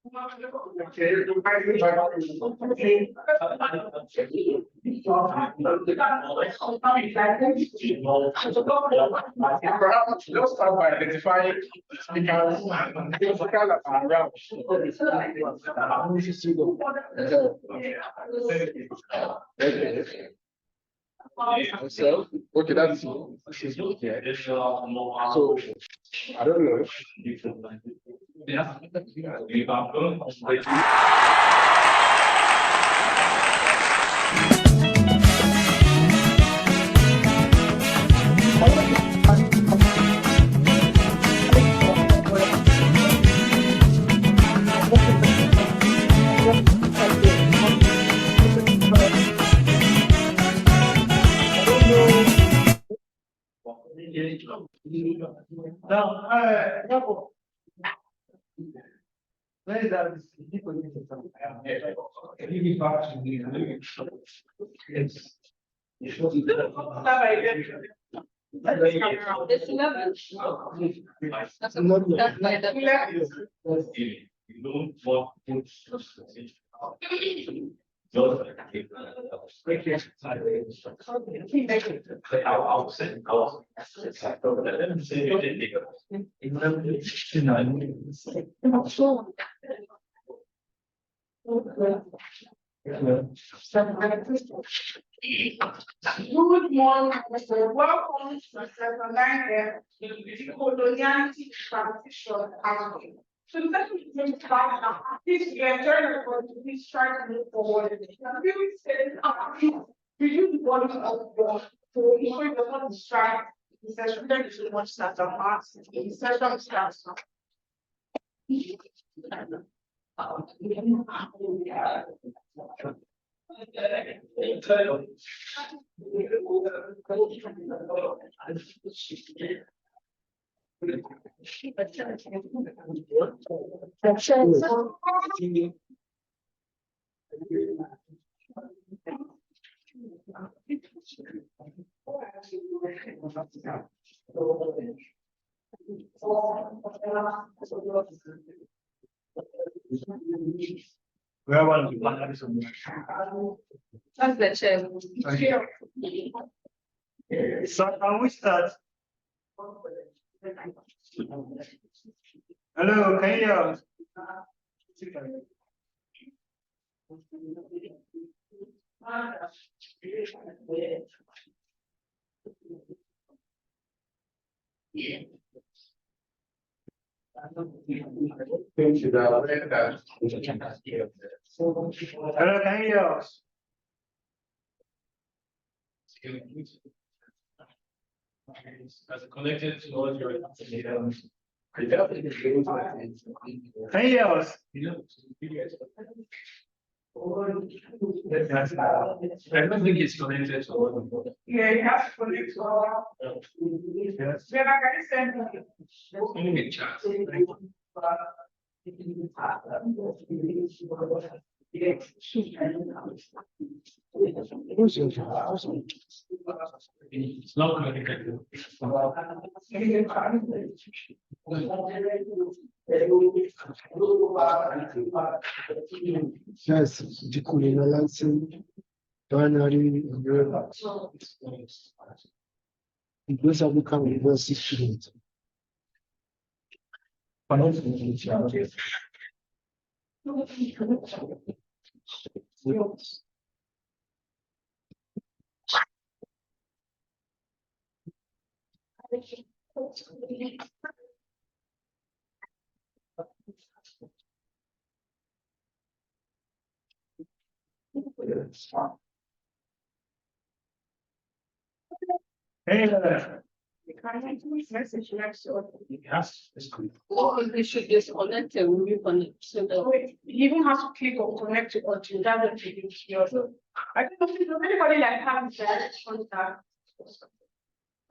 Perhaps let's start by identifying speakers around. So, okay, that's she's okay. So, I don't know. Good morning, Mr. Welcome to Second 9 Decoloniality Transition Housing. So the second thing to find out is we enjoy the point to please try to move forward. Really say, reduce the volume of your so if it does not distract the session, then you should watch that on mass. The session starts now. Where was the chair? So can we start? Hello, can you hear us? Hello, can you hear us? As connected to all your Can you hear us? I don't think it's connected to all. Yeah, you have to connect to our. Yes. We're not going to send you. Only in chat. It's not connected. Yes, decoloniality, binary, those have become university students. Hey, Message next to Yes, it's good. we should disconnect and reconnect. So that you even have to click on connect to audio. That will be your. I don't know if anybody like has that contact.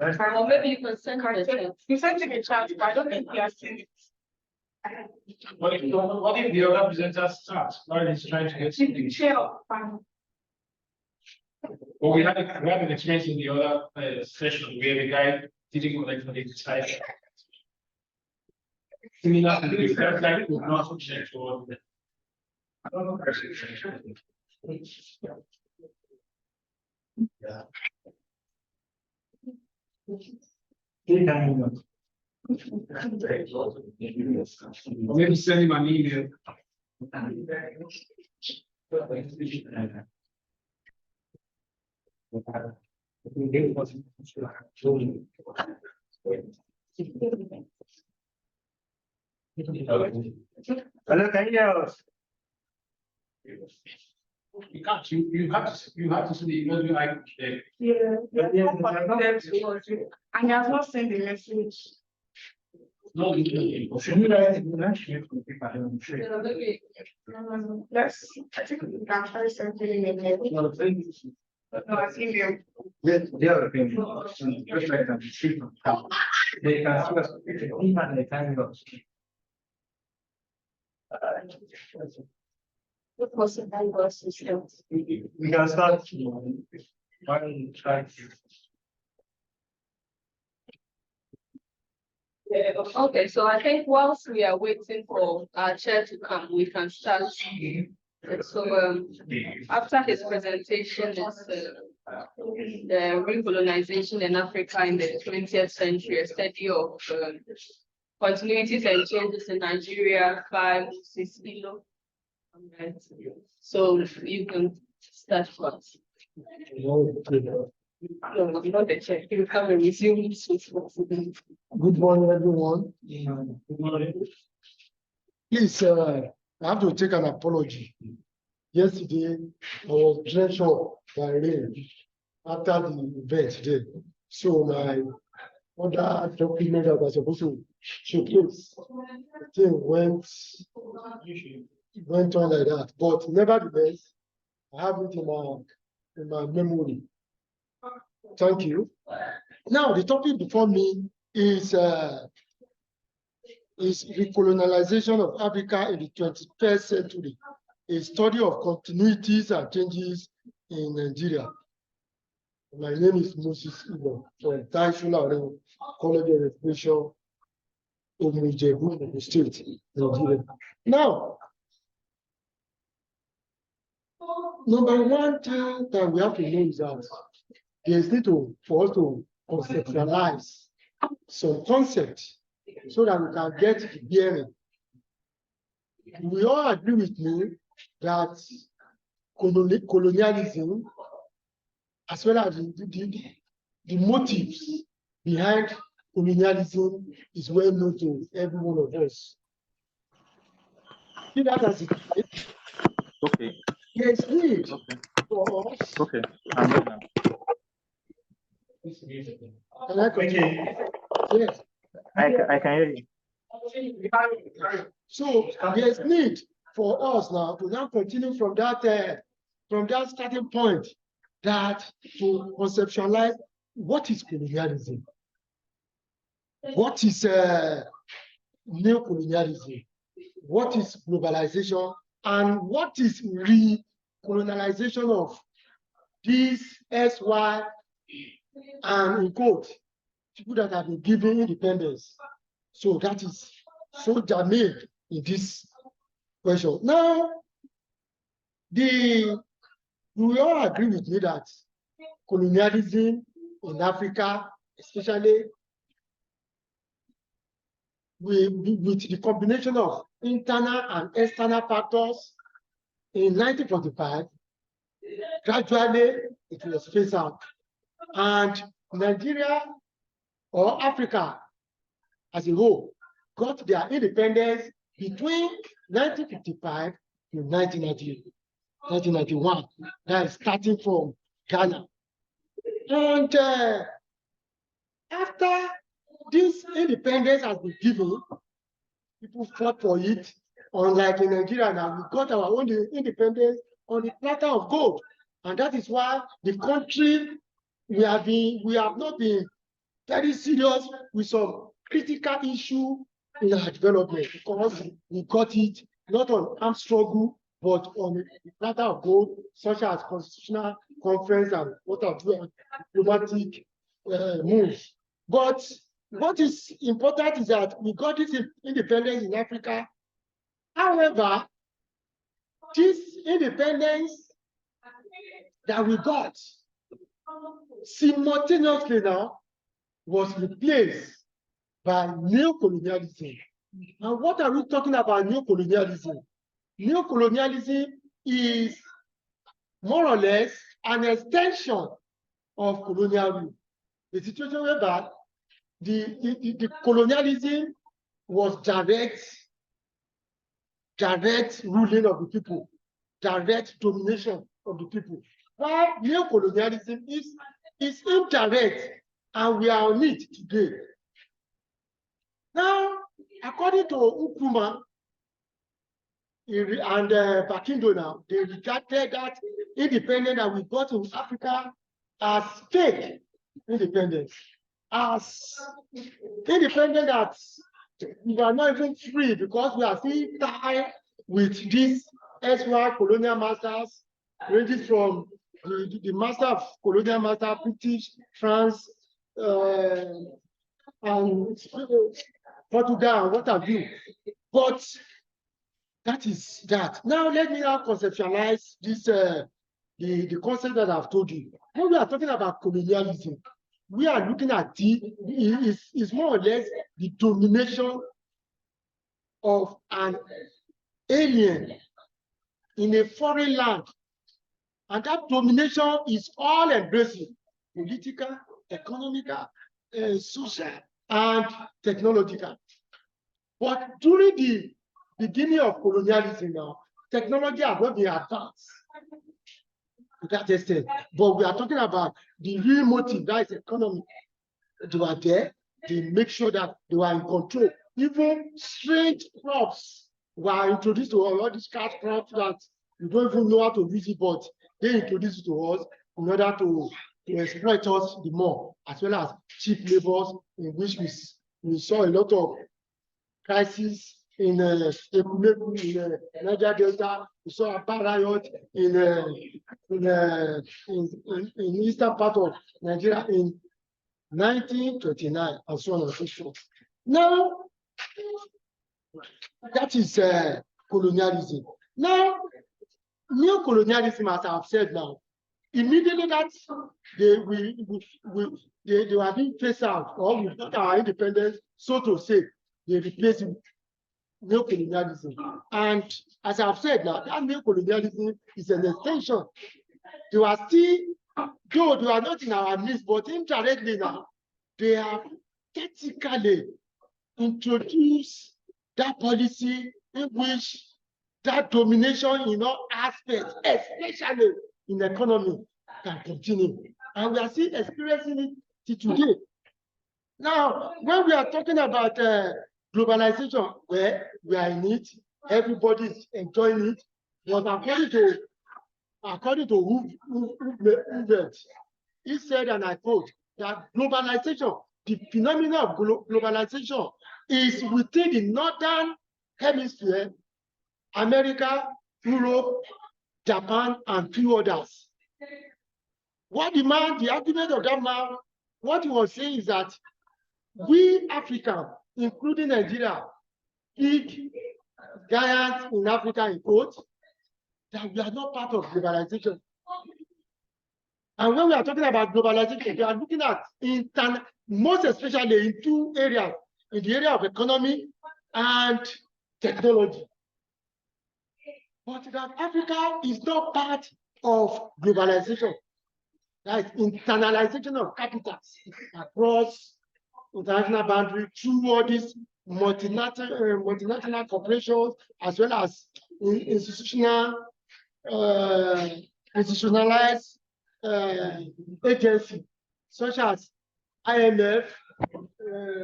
or maybe you can send the chat. You sent it in chat, but I don't think you are seeing it. What if the other presenter starts? While he's trying to get something? Well, we had an experience in the other session where the guy didn't connect for the entire. similar to this, that's like to not subject to I don't know. Yeah. Maybe send him an email. Hello, can you hear us? You can't, you have to see the email like today. Yeah. Yeah. And he has not sent the message. No, should we write it? Let's, I think we can try something in the mail. No, thank you. No, I think you. The other thing, just like that, street of town. They can see us, even the time of. What was the diverse system? We can start. One try. Yeah, okay, so I think whilst we are waiting for our chair to come, we can start. So after his presentation, it's the recolonization in Africa in the 20th century, a study of continuities and changes in Nigeria, 5, 6 kilo. So you can start first. No, not the chair. You have a resume. Good morning, everyone. Please, I have to take an apology. Yesterday, I was drenched up by rain after the event today. So my other document that I was supposed to showcase, the thing went on like that. But nevertheless, I have it in my memory. Thank you. Now, the topic before me is recolonialization of Africa in the 21st century, a study of continuities and changes in Nigeria. My name is Moses Ibo from Taisula College of Education, Omujebu State, Nigeria. Now, number one thing that we have to know is that there is need for us to conceptualize some concepts so that we can get the bearing. We all agree with me that colonialism, as well as the motives behind colonialism, is well known to every one of us. See that as it is. Okay. There is need for us. Okay. I'm ready now. Can I continue? Yes. I can hear you. So there's need for us now to now continue from that starting point, that to conceptualize what is colonialism, what is neo-colonialism, what is globalization, and what is re-colonialization of these SY and in quote people that have been given independence. So that is so germane in this question. Now, we all agree with me that colonialism in Africa, especially with the combination of internal and external factors, in 1945, gradually it was phased out. And Nigeria or Africa as a whole got their independence between 1955 to 1991. That is starting from Ghana. And after this independence has been given, people fought for it. Unlike in Nigeria now, we got our own independence on the platter of gold. And that is why the country, we have not been very serious with some critical issue in our development, because we got it not on armed struggle, but on the platter of gold, such as constitutional conference and what are diplomatic moves. But what is important is that we got this independence in Africa. However, this independence that we got simultaneously now was replaced by neocolonialism. And what are we talking about neocolonialism? Neocolonialism is more or less an extension of colonial rule. The situation whereby the colonialism was direct ruling of the people, direct domination of the people. While neocolonialism is indirect, and we are on it today. Now, according to Nkrumah and Bakindo now, they regarded that independence that we got in Africa as fake independence, as independent that we are not even free because we are still tied with these SY colonial masters, ranging from the master of colonial master, British, France, and Portugal, and what have you. But that is that. Now let me now conceptualize this the concept that I've told you. When we are talking about colonialism, we are looking at is more or less the domination of an alien in a foreign land. And that domination is all embracing: political, economical, social, and technological. But during the beginning of colonialism now, technology has not been advanced to that extent. But we are talking about the real motive, that is economy. They were there, they make sure that they were in control. Even strange crops were introduced to all these cash crops that you don't even know how to use it, but they introduced it to us in order to exploit us the more, as well as cheap labors, in which we saw a lot of crises in Niger Delta. We saw a riot in eastern part of Nigeria in 1929, and so on and so forth. Now, that is colonialism. Now, neo-colonialism, as I've said now, immediately that they were being phased out, or we got our independence, so to say, they replaced neo-colonialism. And as I've said now, that neo-colonialism is an extension. They were still, though they are not in our midst, but indirectly now, they have technically introduced that policy in which that domination in all aspects, especially in the economy, can continue. And we are still experiencing it today. Now, when we are talking about globalization, well, we are in it, everybody is enjoying it, but according to Hubert, he said, and I quote, that globalization, the phenomenon of globalization is within the northern hemisphere, America, Europe, Japan, and few others. What the argument of that man, what he was saying is that we Africans, including Nigeria, big giants in Africa, in quote, that we are not part of globalization. And when we are talking about globalization, we are looking at most especially in two areas, in the area of economy and technology. But that Africa is not part of globalization. That is internalization of capitals across international boundaries through all these multinational corporations, as well as institutionalized agencies such as IMF,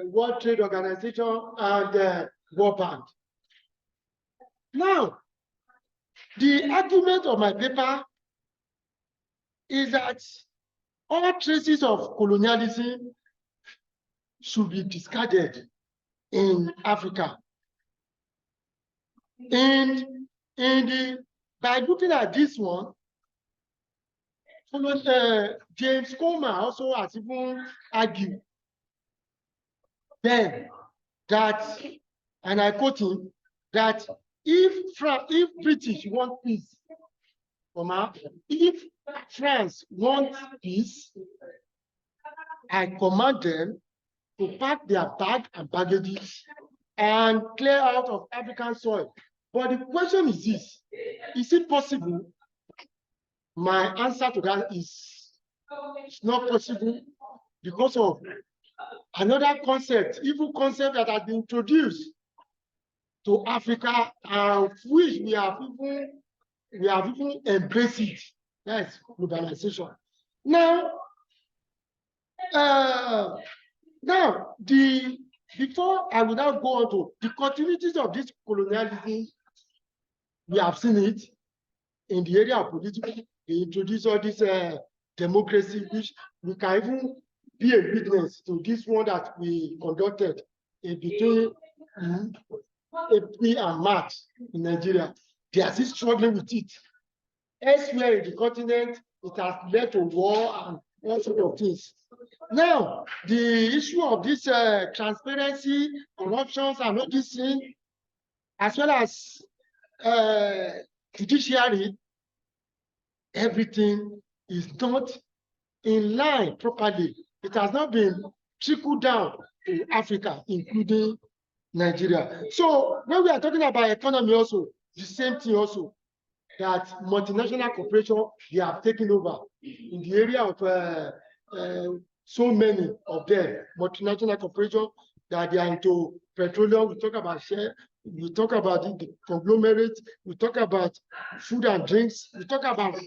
World Trade Organization, and World Bank. Now, the argument of my paper is that all traces of colonialism should be discarded in Africa. And by looking at this one, James Comer also has even argued then that, and I quote him, that if British want peace, if France wants peace, I command them to pack their bag and baggages and clear out of African soil. But the question is this: is it possible? My answer to that is it's not possible because of another concept, evil concept that has been introduced to Africa, and which we have even embraced it. That's globalization. Now, before I will now go on to the continuities of this colonialism, we have seen it in the area of political. They introduced all this democracy, which we can even be a witness to this one that we conducted in between April and March in Nigeria. They are still struggling with it. Elsewhere in the continent, it has led to war and all sorts of things. Now, the issue of this transparency, corruptions, and all these things, as well as judiciary, everything is not in line properly. It has not been trickled down to Africa, including Nigeria. So when we are talking about economy also, the same thing also, that multinational corporations, they have taken over in the area of so many of them, multinational corporations, that they are into petroleum. We talk about share, we talk about the conglomerate, we talk about food and drinks, we talk about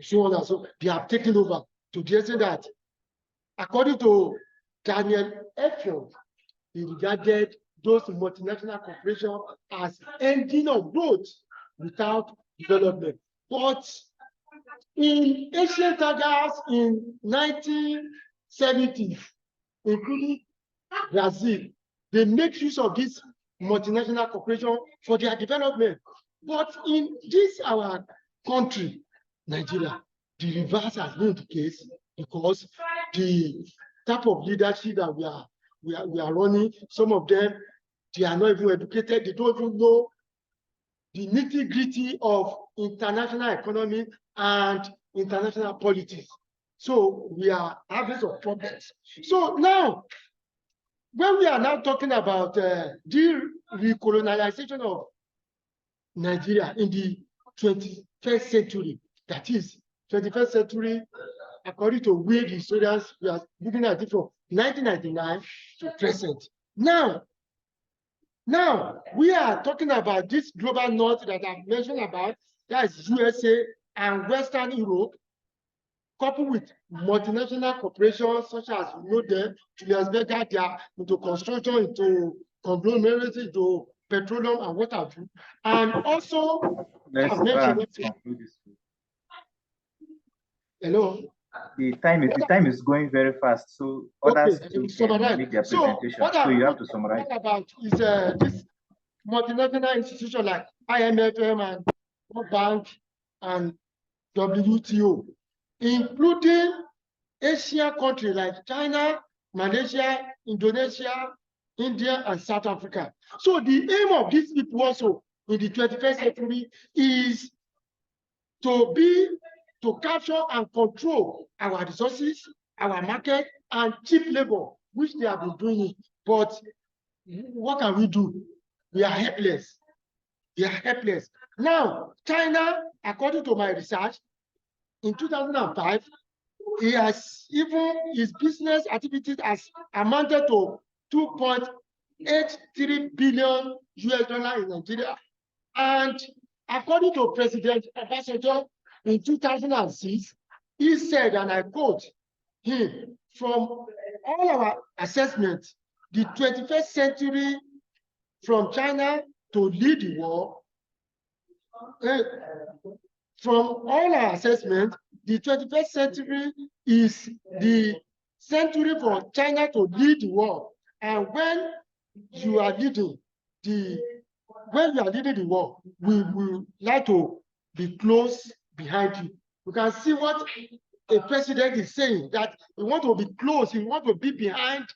so on and so. They have taken over to the extent that, according to Daniel Effiong, he regarded those multinational corporations as engine of growth without development. But in ancient sagas in 1970s, including Brazil, they make use of this multinational corporation for their development. But in this our country, Nigeria, the reverse has been the case, because the type of leadership that we are running, some of them, they are not even educated, they don't even know the nitty-gritty of international economy and international politics. So we are having some problems. So now, when we are now talking about the recolonialization of Nigeria in the 21st century, that is 21st century, according to where the historians, we are looking at it from 1999 to present. Now, we are talking about this global north that I've mentioned about, that is USA and Western Europe, coupled with multinational corporations such as, you know, them, Julius Berger, they are into construction, into conglomerates, into petroleum and what have you. And also, Let's conclude this. Hello. The time is going very fast, so others too can make their presentation. So you have to summarize. What about is this multinational institution like IMFM and World Bank and WTO, including Asian countries like China, Malaysia, Indonesia, India, and South Africa. So the aim of these people also in the 21st century is to capture and control our resources, our market, and cheap labor, which they have been doing. But what can we do? We are helpless. We are helpless. Now, China, according to my research, in 2005, his business activities has amounted to $2.83 billion in Nigeria. And according to President Obasanjo, in 2006, he said, and I quote him, from all our assessments, the 21st century from China to lead the war, from all our assessments, the 21st century is the century for China to lead the war. And when you are leading the war, we will like to be close behind you. You can see what a president is saying, that he wants to be close, he wants to be behind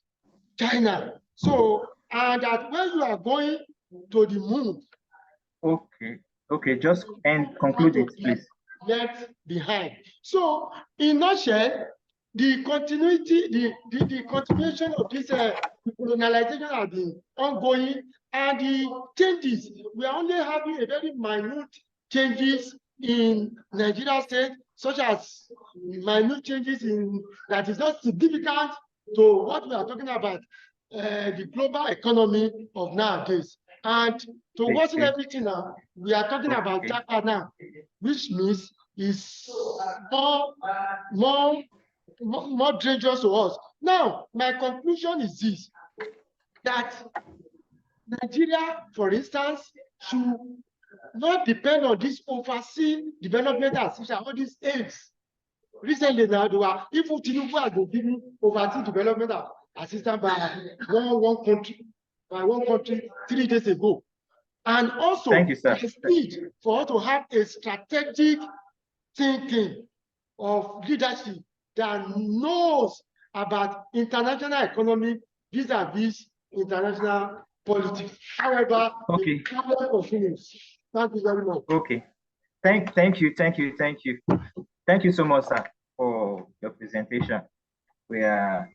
China. So, and that when you are going to the moon, okay, just conclude it, please. Left behind. So, in nutshell, the continuity, the continuation of this colonialization has been ongoing, and the changes, we are only having a very minute changes in Nigeria state, such as minute changes in that is not significant to what we are talking about, the global economy of nowadays. And to worsen everything now, we are talking about Japan now, which means is more dangerous to us. Now, my conclusion is this, that Nigeria, for instance, should not depend on this overseas development assistance, all these aids. Recently now, they were, even Tinubu has been giving overseas development assistance by one country 3 days ago. And also, there's need for us to have a strategic thinking of leadership that knows about international economy vis-a-vis international politics. However, okay. the problem continues. Thank you very much. Okay. Thank you. Thank you so much, sir, for your presentation. I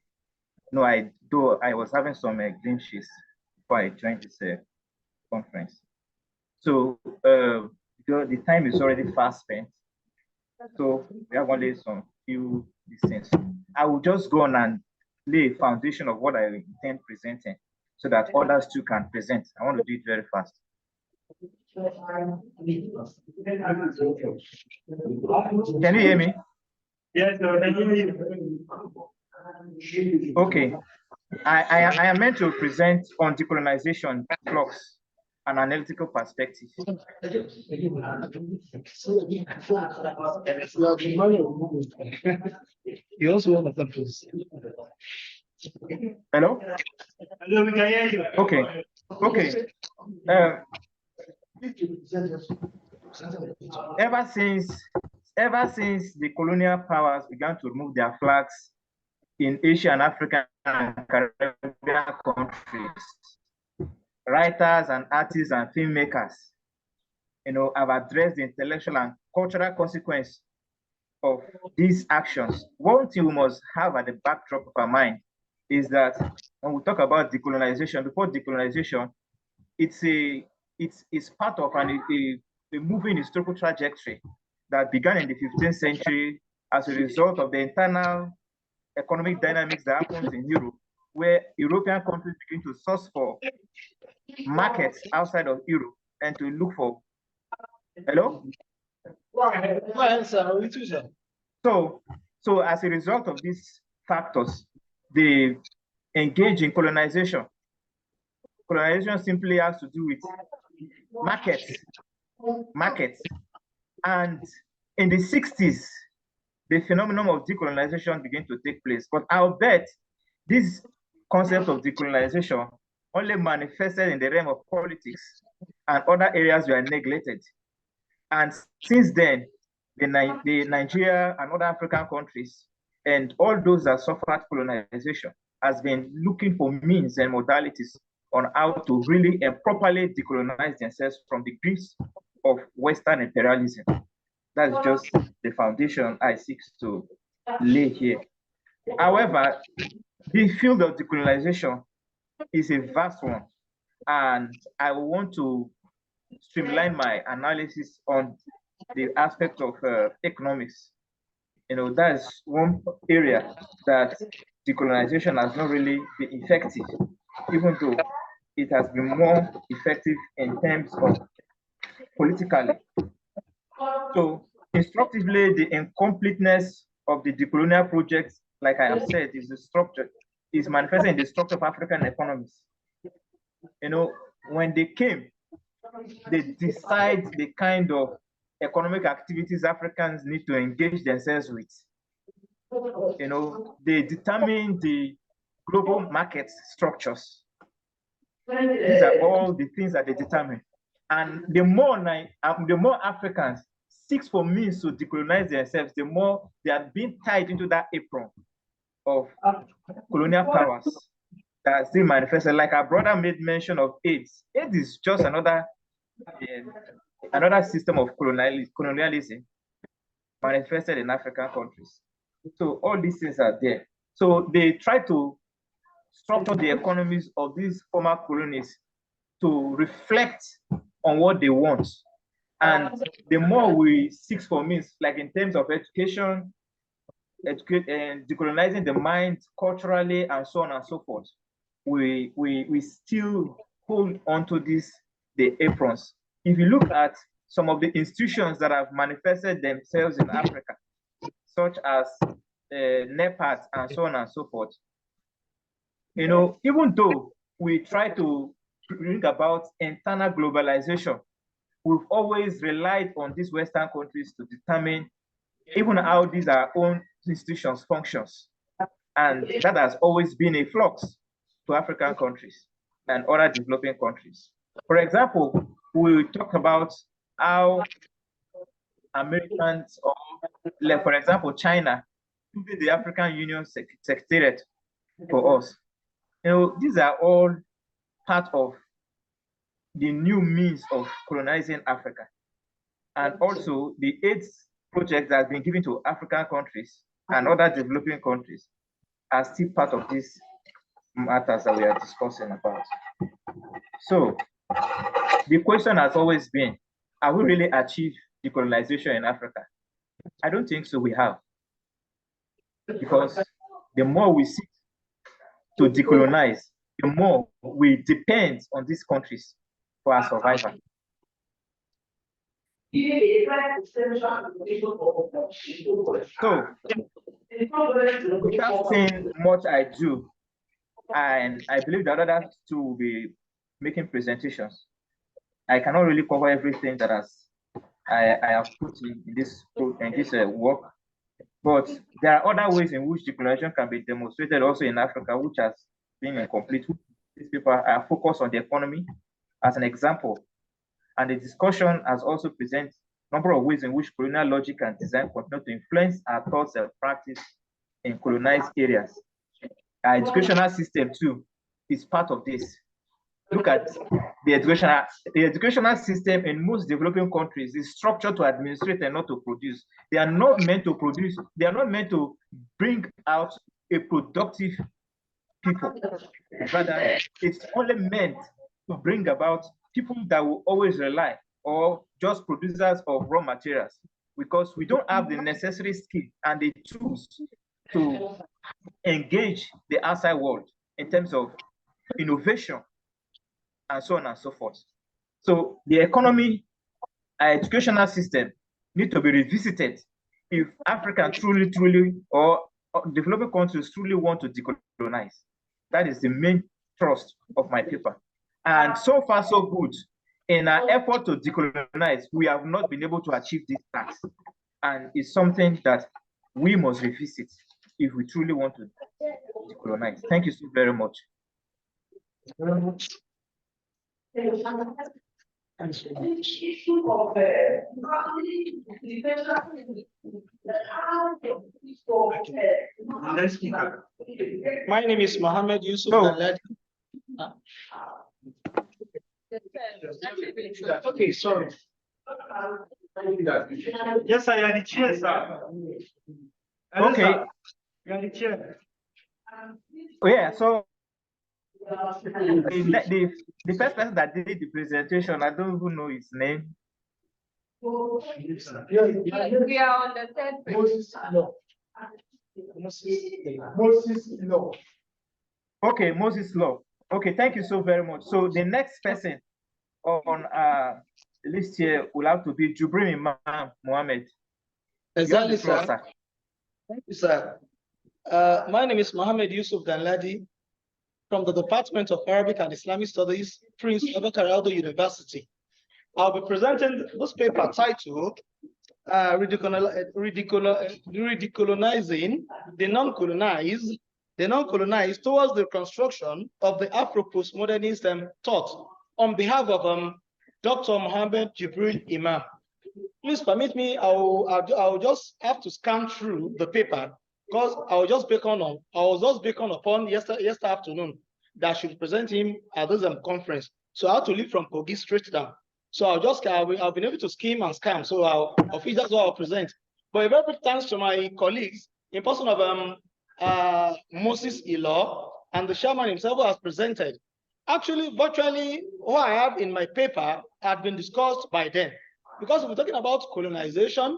was having some glimpses before I joined this conference. So the time is already fast spent. So we have only some few things. I will just go on and lay a foundation of what I intend presenting so that others too can present. I want to do it very fast. Can you hear me? Yes, I can hear you. Okay. I am meant to present on decolonization flux, an analytical perspective. You also want to please. Hello? Hello, we can hear you. Okay. Ever since the colonial powers began to remove their flags in Asia and African and Caribbean countries, writers and artists and filmmakers, have addressed the intellectual and cultural consequence of these actions. One thing we must have at the backdrop of our mind is that when we talk about decolonization, before decolonization, it's part of a moving historical trajectory that began in the 15th century as a result of the internal economic dynamics that happens in Europe, where European countries begin to source for markets outside of Europe and to look for. Hello? Go ahead, sir. So as a result of these factors, they engage in colonization. Colonization simply has to do with markets. And in the 60s, the phenomenon of decolonization began to take place. But I'll bet this concept of decolonization only manifested in the realm of politics, and other areas were neglected. And since then, the Nigeria and other African countries and all those that suffered colonization has been looking for means and modalities on how to really and properly decolonize themselves from the grips of Western imperialism. That's just the foundation I seek to lay here. However, the field of decolonization is a vast one, and I want to streamline my analysis on the aspect of economics. That's one area that decolonization has not really been effective, even though it has been more effective in terms of politically. So, instructively, the incompleteness of the decolonial project, like I have said, is manifested in the structure of African economies. When they came, they decide the kind of economic activities Africans need to engage themselves with. They determine the global market structures. These are all the things that they determine. And the more Africans seek for means to decolonize themselves, the more they are being tied into that apron of colonial powers. that are still manifested. Like our brother made mention of AIDS. AIDS is just another system of colonialism manifested in African countries. So all these things are there. So they try to structure the economies of these former colonies to reflect on what they want. And the more we seek for means, like in terms of education, and decolonizing the mind culturally, and so on and so forth, we still hold on to the aprons. If you look at some of the institutions that have manifested themselves in Africa, such as NEPAD and so on and so forth, even though we try to bring about internal globalization, we've always relied on these Western countries to determine even how these our own institutions functions. And that has always been a flux to African countries and other developing countries. For example, we talk about how Americans, or like, for example, China, even the African Union Secretariat for us. These are all part of the new means of colonizing Africa. And also the AIDS project that has been given to African countries and other developing countries are still part of these matters that we are discussing about. So the question has always been, have we really achieved decolonization in Africa? I don't think so we have. Because the more we seek to decolonize, the more we depend on these countries for our survival. So, without saying much ado, and I believe that others too will be making presentations. I cannot really cover everything that I have put in this work, but there are other ways in which decolonization can be demonstrated also in Africa, which has been incomplete. These people are focused on the economy as an example, and the discussion has also presented a number of ways in which colonial logic and design continue to influence our thoughts and practice in colonized areas. Our educational system too is part of this. Look at the educational system in most developing countries is structured to administrate and not to produce. They are not meant to produce. They are not meant to bring out a productive people. Rather, it's only meant to bring about people that will always rely or just producers of raw materials, because we don't have the necessary skill and the tools to engage the outside world in terms of innovation and so on and so forth. So the economy, our educational system need to be revisited if Africa truly, or developing countries truly want to decolonize. That is the main thrust of my paper. And so far, so good. In our effort to decolonize, we have not been able to achieve this task. And it's something that we must revisit if we truly want to decolonize. Thank you so very much. My name is Mohammed Yusuf. Okay, sorry. Yes, I am the chair, sir. Okay. You are the chair. Oh, yeah, so the first person that did the presentation, I don't even know his name. We are on the third page. Moses Law. Okay, Moses Law. Okay, thank you so very much. So the next person on the list here will have to be Jubrim Imam Mohammed. Exactly, sir. Thank you, sir. My name is Mohammed Yusuf Danladi from the Department of Arabic and Islamic Studies, Prince Abubakar Aldo University. I'll be presenting this paper titled Redecolonizing the non-colonized towards the construction of the Afro-postmodernist thought, on behalf of Dr. Mohammed Jibril Imam. Please permit me, I'll just have to scan through the paper because I was just beacon upon yesterday afternoon that should present him at this conference. So I had to leave from Kogi straight down. So I've been able to scheme and scam. So that's what I'll present. But a very big thanks to my colleagues in person of Moses Ilo and the chairman himself who has presented. Actually, virtually what I have in my paper had been discussed by them. Because we're talking about colonization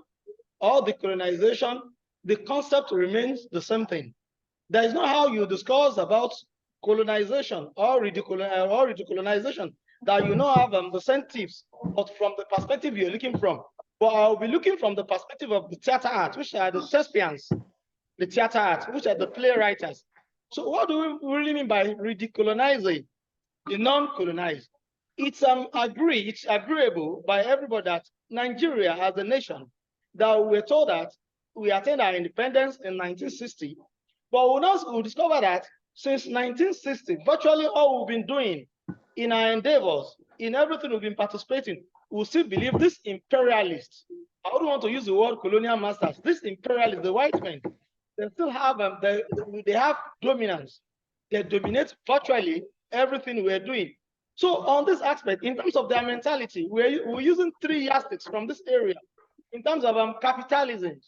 or decolonization, the concept remains the same thing. There is not how you discuss about colonization or redecolonization that you know have the same tips, but from the perspective you're looking from. But I'll be looking from the perspective of the theater art, which are the thespians, the theater art, which are the playwrights. So what do we really mean by redecolonizing the non-colonized? It's agreeable by everybody that Nigeria as a nation, that we're told that we attained our independence in 1960, but we'll discover that since 1960, virtually all we've been doing in our endeavors, in everything we've been participating, we still believe this imperialists, I don't want to use the word colonial masters, this imperialists, the white men, they still have, they have dominance. They dominate virtually everything we're doing. So on this aspect, in terms of their mentality, we're using 3 yardsticks from this area in terms of capitalism,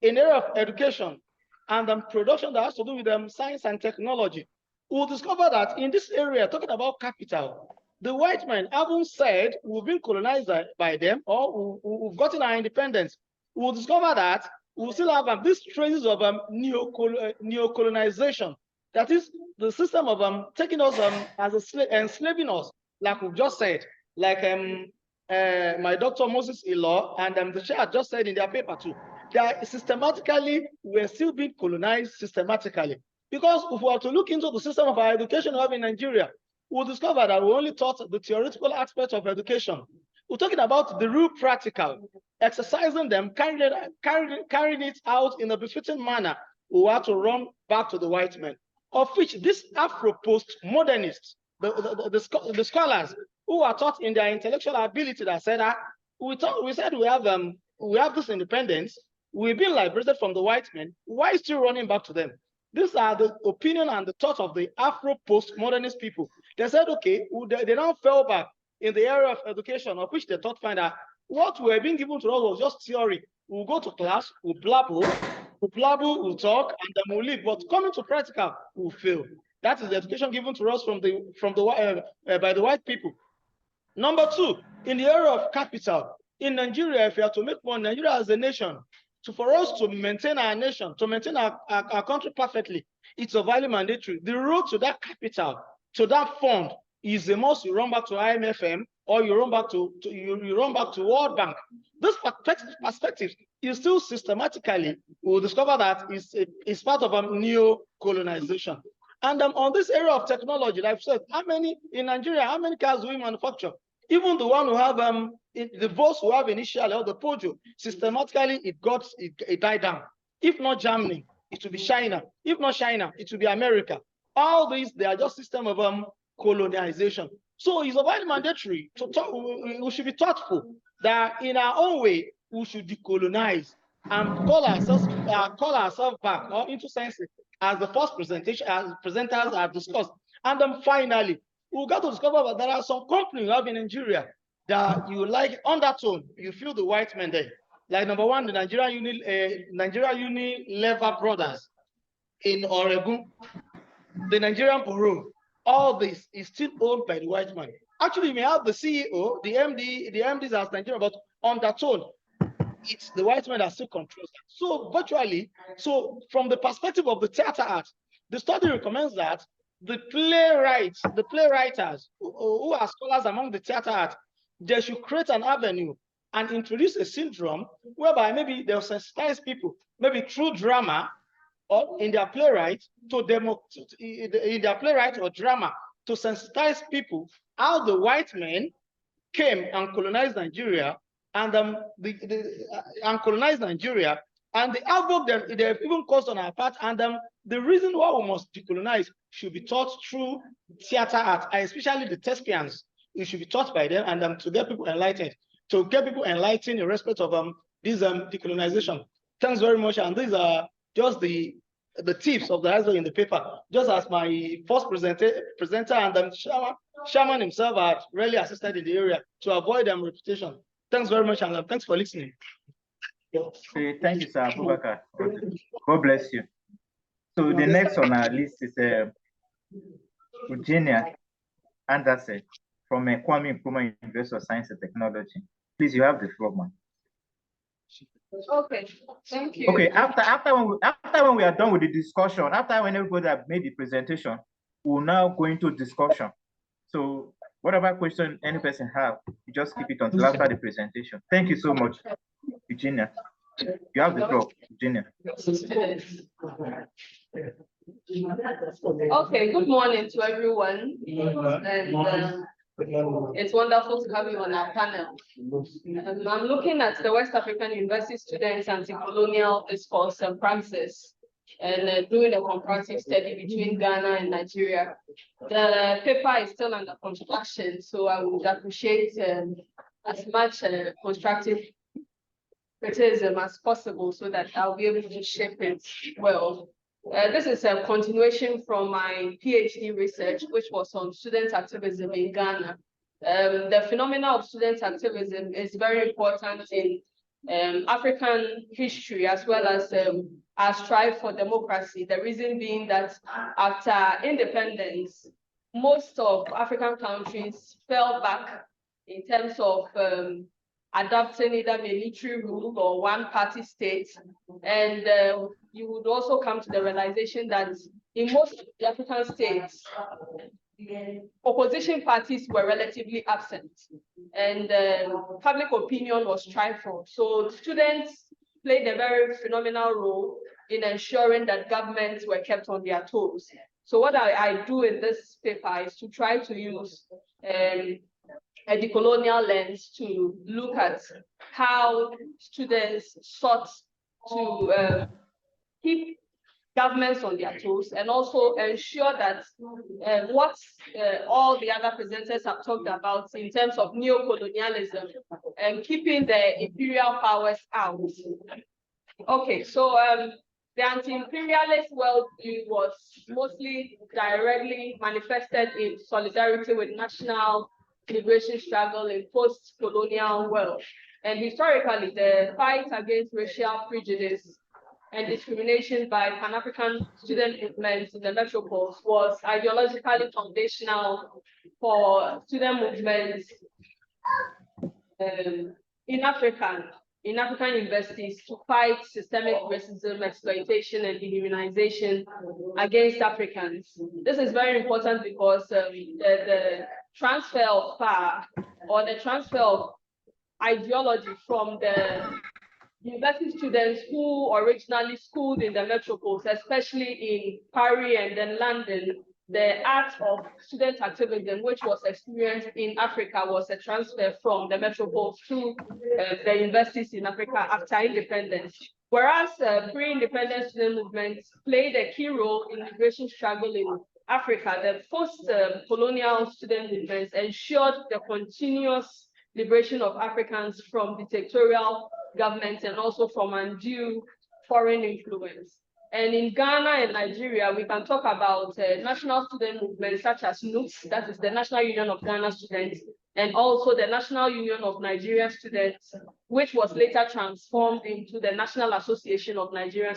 in area of education, and production that has to do with science and technology. We'll discover that in this area, talking about capital, the white men haven't said we've been colonized by them or we've gotten our independence. We'll discover that we'll still have these traces of neo-colonization. That is the system of taking us as a slave, enslaving us, like we've just said, like my Dr. Moses Ilo and the chair just said in their paper too. That systematically, we're still being colonized systematically. Because if we are to look into the system of our education we have in Nigeria, we'll discover that we only taught the theoretical aspect of education. We're talking about the real practical, exercising them, carrying it out in a befitting manner. We have to run back to the white men, of which this Afro-post-modernists, the scholars who are taught in their intellectual ability that said that we said we have this independence, we've been liberated from the white men, why still running back to them? These are the opinion and the thought of the Afro-post-modernist people. They said, okay, they now fell back in the area of education, of which they thought find out what were being given to us was just theory. We'll go to class, we'll blabble, we'll talk, and then we'll leave. But coming to practical, we'll fail. That is the education given to us by the white people. Number 2, in the area of capital, in Nigeria, if you have to make money, Nigeria as a nation, for us to maintain our nation, to maintain our country perfectly, it's a value mandatory. The road to that capital, to that fund, is the most you run back to IMFM or you run back to World Bank. This perspective is still systematically, we'll discover that it's part of neo-colonization. And on this area of technology, like I said, in Nigeria, how many cars do we manufacture? Even the one who have the boss who have initially, or the Pojo, systematically it died down. If not Germany, it will be China. If not China, it will be America. All these, they are just system of colonization. So it's a very mandatory to talk. We should be thoughtful that in our own way we should decolonize and call ourselves back or into sense as the first presenters have discussed. And then finally, we got to discover that there are some companies we have in Nigeria that you like undertone, you feel the white men there. Like number 1, the Nigeria Unilever Brothers in Oregon, the Nigerian Bureau. All this is still owned by the white man. Actually, you may have the CEO, the MDs as Nigeria, but undertone, it's the white man that still controls that. So virtually, from the perspective of the theater art, the study recommends that the playwriters who are scholars among the theater art, they should create an avenue and introduce a syndrome whereby maybe they'll sensitize people, maybe through drama or in their playwright or drama, to sensitize people how the white men came and colonized Nigeria and colonized Nigeria, and the havoc they've even caused on our part, and the reason why we must decolonize should be taught through theater art, especially the thespians. It should be taught by them, and to get people enlightened, in respect of this decolonization. Thanks very much, and these are just the the tips of the iceberg in the paper, just as my first presenter and Shaman himself had really assisted in the area to avoid reputation. Thanks very much, and thanks for listening. Okay, thank you, sir Abubakar. God bless you. So the next on our list is Eugenia Anderson from Kwame Nkrumah University of Science and Technology. Please, you have the floor, ma'am. Okay, thank you. Okay, after when we are done with the discussion, after when everybody have made the presentation, we'll now go into discussion. So whatever question any person have, you just keep it until after the presentation. Thank you so much, Eugenia. You have the floor, Eugenia. Okay, good morning to everyone. And it's wonderful to have you on our panel. I'm looking at the West African University Students Anti-Colonial Discourse and Praxis, and doing a comparative study between Ghana and Nigeria. The paper is still under construction, so I would appreciate as much constructive criticism as possible so that I'll be able to shape it well. This is a continuation from my PhD research, which was on student activism in Ghana. The phenomena of student activism is very important in African history, as well as our strive for democracy. The reason being that after independence, most of African countries fell back in terms of adopting either military rule or one-party state. And you would also come to the realization that in most African states, opposition parties were relatively absent, and public opinion was trifling. So students played a very phenomenal role in ensuring that governments were kept on their toes. So what I do in this paper is to try to use a decolonial lens to look at how students sought to keep governments on their toes and also ensure that what all the other presenters have talked about in terms of neo-colonialism and keeping the imperial powers out. Okay, so the anti-imperialist worldview was mostly directly manifested in solidarity with national liberation struggle in post-colonial world. And historically, the fight against racial prejudice and discrimination by Pan-African student movements in the metropoles was ideologically foundational for student movements in African universities to fight systemic racism, exploitation, and dehumanization against Africans. This is very important because the transfer of power or the transfer of ideology from the university students who originally schooled in the metropoles, especially in Paris and then London, the art of student activism, which was experienced in Africa, was a transfer from the metropoles to the universities in Africa after independence. Whereas pre-independence student movements played a key role in liberation struggle in Africa, the post-colonial student movements ensured the continuous liberation of Africans from dictatorial governments and also from undue foreign influence. And in Ghana and Nigeria, we can talk about national student movements such as NUS, that is the National Union of Ghana Students, and also the National Union of Nigerian Students, which was later transformed into the National Association of Nigerian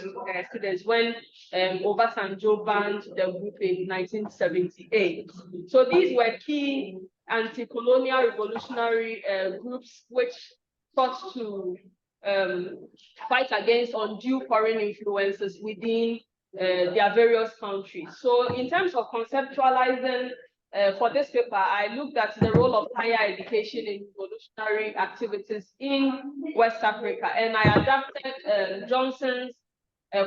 Students when Obasanjo banned the group in 1978. So these were key anti-colonial revolutionary groups which sought to fight against undue foreign influences within their various countries. So in terms of conceptualizing for this paper, I looked at the role of higher education in revolutionary activities in West Africa, and I adapted Johnson's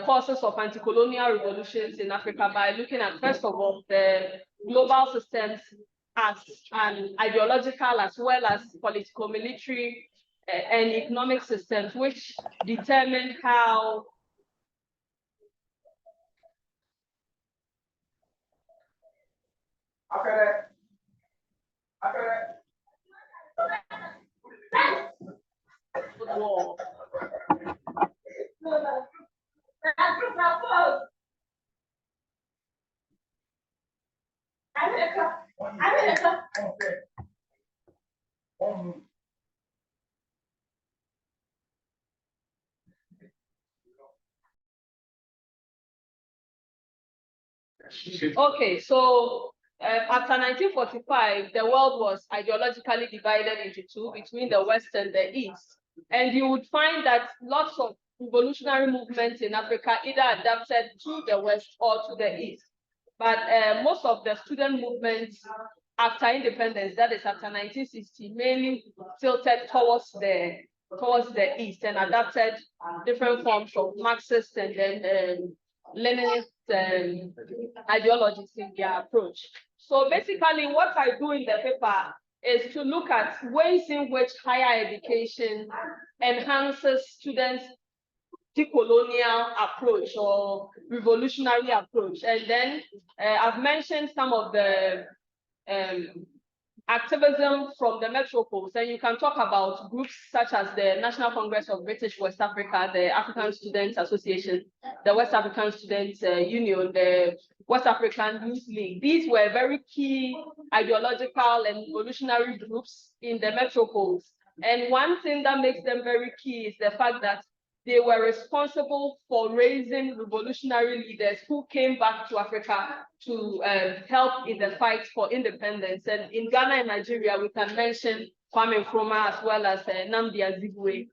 causes of anti-colonial revolutions in Africa by looking at, first of all, the global systems as an ideological as well as political, military, and economic systems, which determine how Okay, so after 1945, the world was ideologically divided into two between the West and the East. And you would find that lots of revolutionary movements in Africa either adapted to the West or to the East. But most of the student movements after independence, that is after 1960, mainly tilted towards the East and adapted different forms of Marxist and then Leninist ideologies in their approach. So basically what I do in the paper is to look at ways in which higher education enhances students' decolonial approach or revolutionary approach. And then I've mentioned some of the activism from the metropoles, and you can talk about groups such as the National Congress of British West Africa, the African Students Association, the West African Students Union, the West African Youth League. These were very key ideological and revolutionary groups in the metropoles. And one thing that makes them very key is the fact that they were responsible for raising revolutionary leaders who came back to Africa to help in the fight for independence. And in Ghana and Nigeria, we can mention Kwame Nkrumah as well as Nnamdi Azikiwe.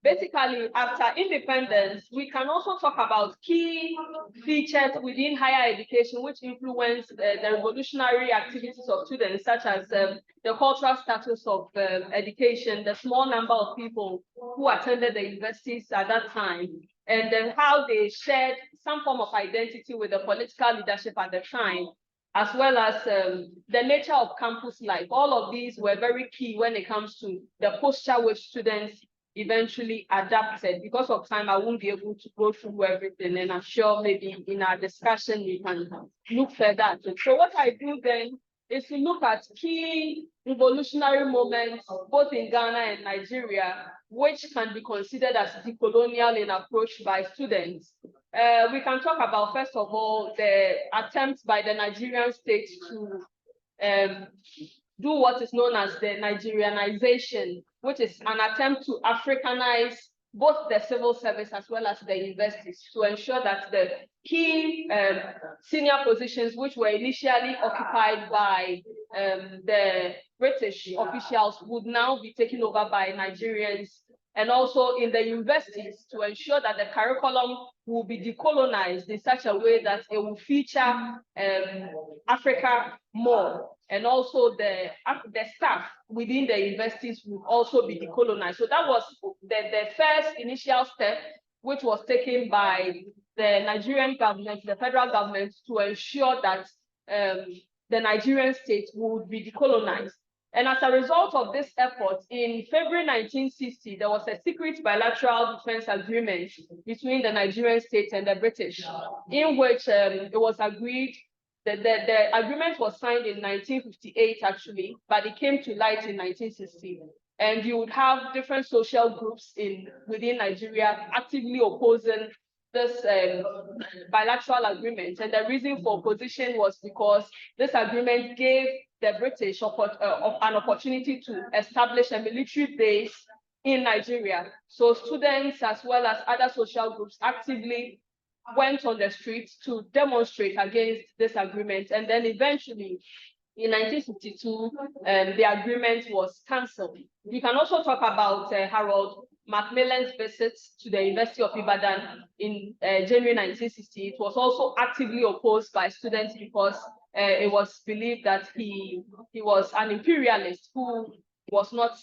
Basically, after independence, we can also talk about key features within higher education which influence the revolutionary activities of students, such as the cultural status of education, the small number of people who attended the universities at that time, and then how they shared some form of identity with the political leadership at the time, as well as the nature of campus life. All of these were very key when it comes to the posture which students eventually adapted. Because of time, I won't be able to go through everything, and I'm sure maybe in our discussion we can look further at it. So what I do then is to look at key revolutionary moments, both in Ghana and Nigeria, which can be considered as decolonial in approach by students. We can talk about, first of all, the attempt by the Nigerian state to do what is known as the Nigerianization, which is an attempt to Africanize both the civil service as well as the universities to ensure that the key senior positions which were initially occupied by the British officials would now be taken over by Nigerians, and also in the universities to ensure that the curriculum will be decolonized in such a way that it will feature Africa more. And also the staff within the universities will also be decolonized. So that was the first initial step, which was taken by the Nigerian government, the federal government, to ensure that the Nigerian state would be decolonized. And as a result of this effort, in February 1960, there was a secret bilateral defense agreement between the Nigerian state and the British, in which it was agreed that the agreement was signed in 1958, actually, but it came to light in 1960. And you would have different social groups within Nigeria actively opposing this bilateral agreement. And the reason for opposition was because this agreement gave the British an opportunity to establish a military base in Nigeria. So students as well as other social groups actively went on the streets to demonstrate against this agreement. And then eventually, in 1952, the agreement was cancelled. We can also talk about Harold Macmillan's visit to the University of Ibadan in January 1960. It was also actively opposed by students because it was believed that he was an imperialist who was not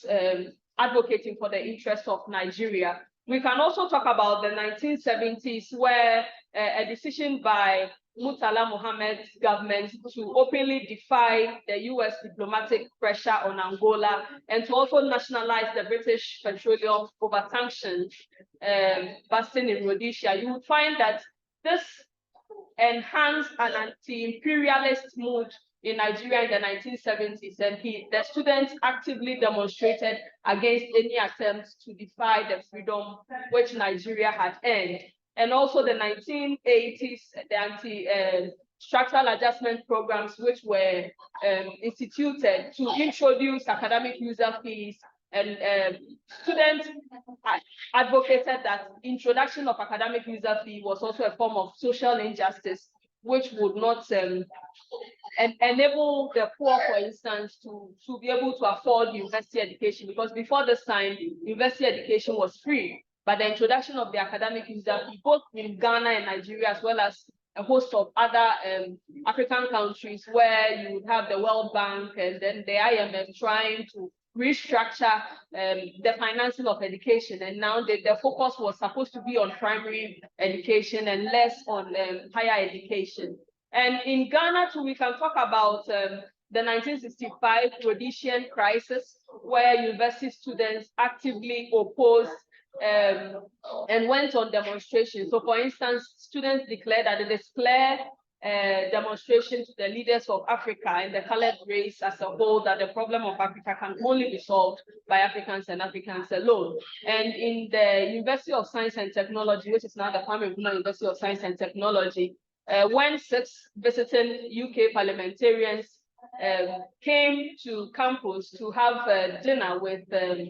advocating for the interests of Nigeria. We can also talk about the 1970s, where a decision by Murtala Mohammed's government to openly defy the US diplomatic pressure on Angola and to also nationalize the British petroleum over sanctions based in Rhodesia. You would find that this enhanced an anti-imperialist mood in Nigeria in the 1970s, and the students actively demonstrated against any attempts to defy the freedom which Nigeria had earned. And also the 1980s, the structural adjustment programs which were instituted to introduce academic user fees, and students advocated that introduction of academic user fee was also a form of social injustice, which would not enable the poor, for instance, to be able to afford university education, because before this time, university education was free. But the introduction of the academic user fee, both in Ghana and Nigeria, as well as a host of other African countries, where you would have the World Bank and then the IMF trying to restructure the financing of education. And now the focus was supposed to be on primary education and less on higher education. And in Ghana too, we can talk about the 1965 Rhodesian crisis, where university students actively opposed and went on demonstrations. So for instance, students declared that they declare demonstration to the leaders of Africa and the colored race as a whole, that the problem of Africa can only be solved by Africans and Africans alone. And in the University of Science and Technology, which is now the Kwame Nkrumah University of Science and Technology, when 6 visiting UK parliamentarians came to campus to have dinner with,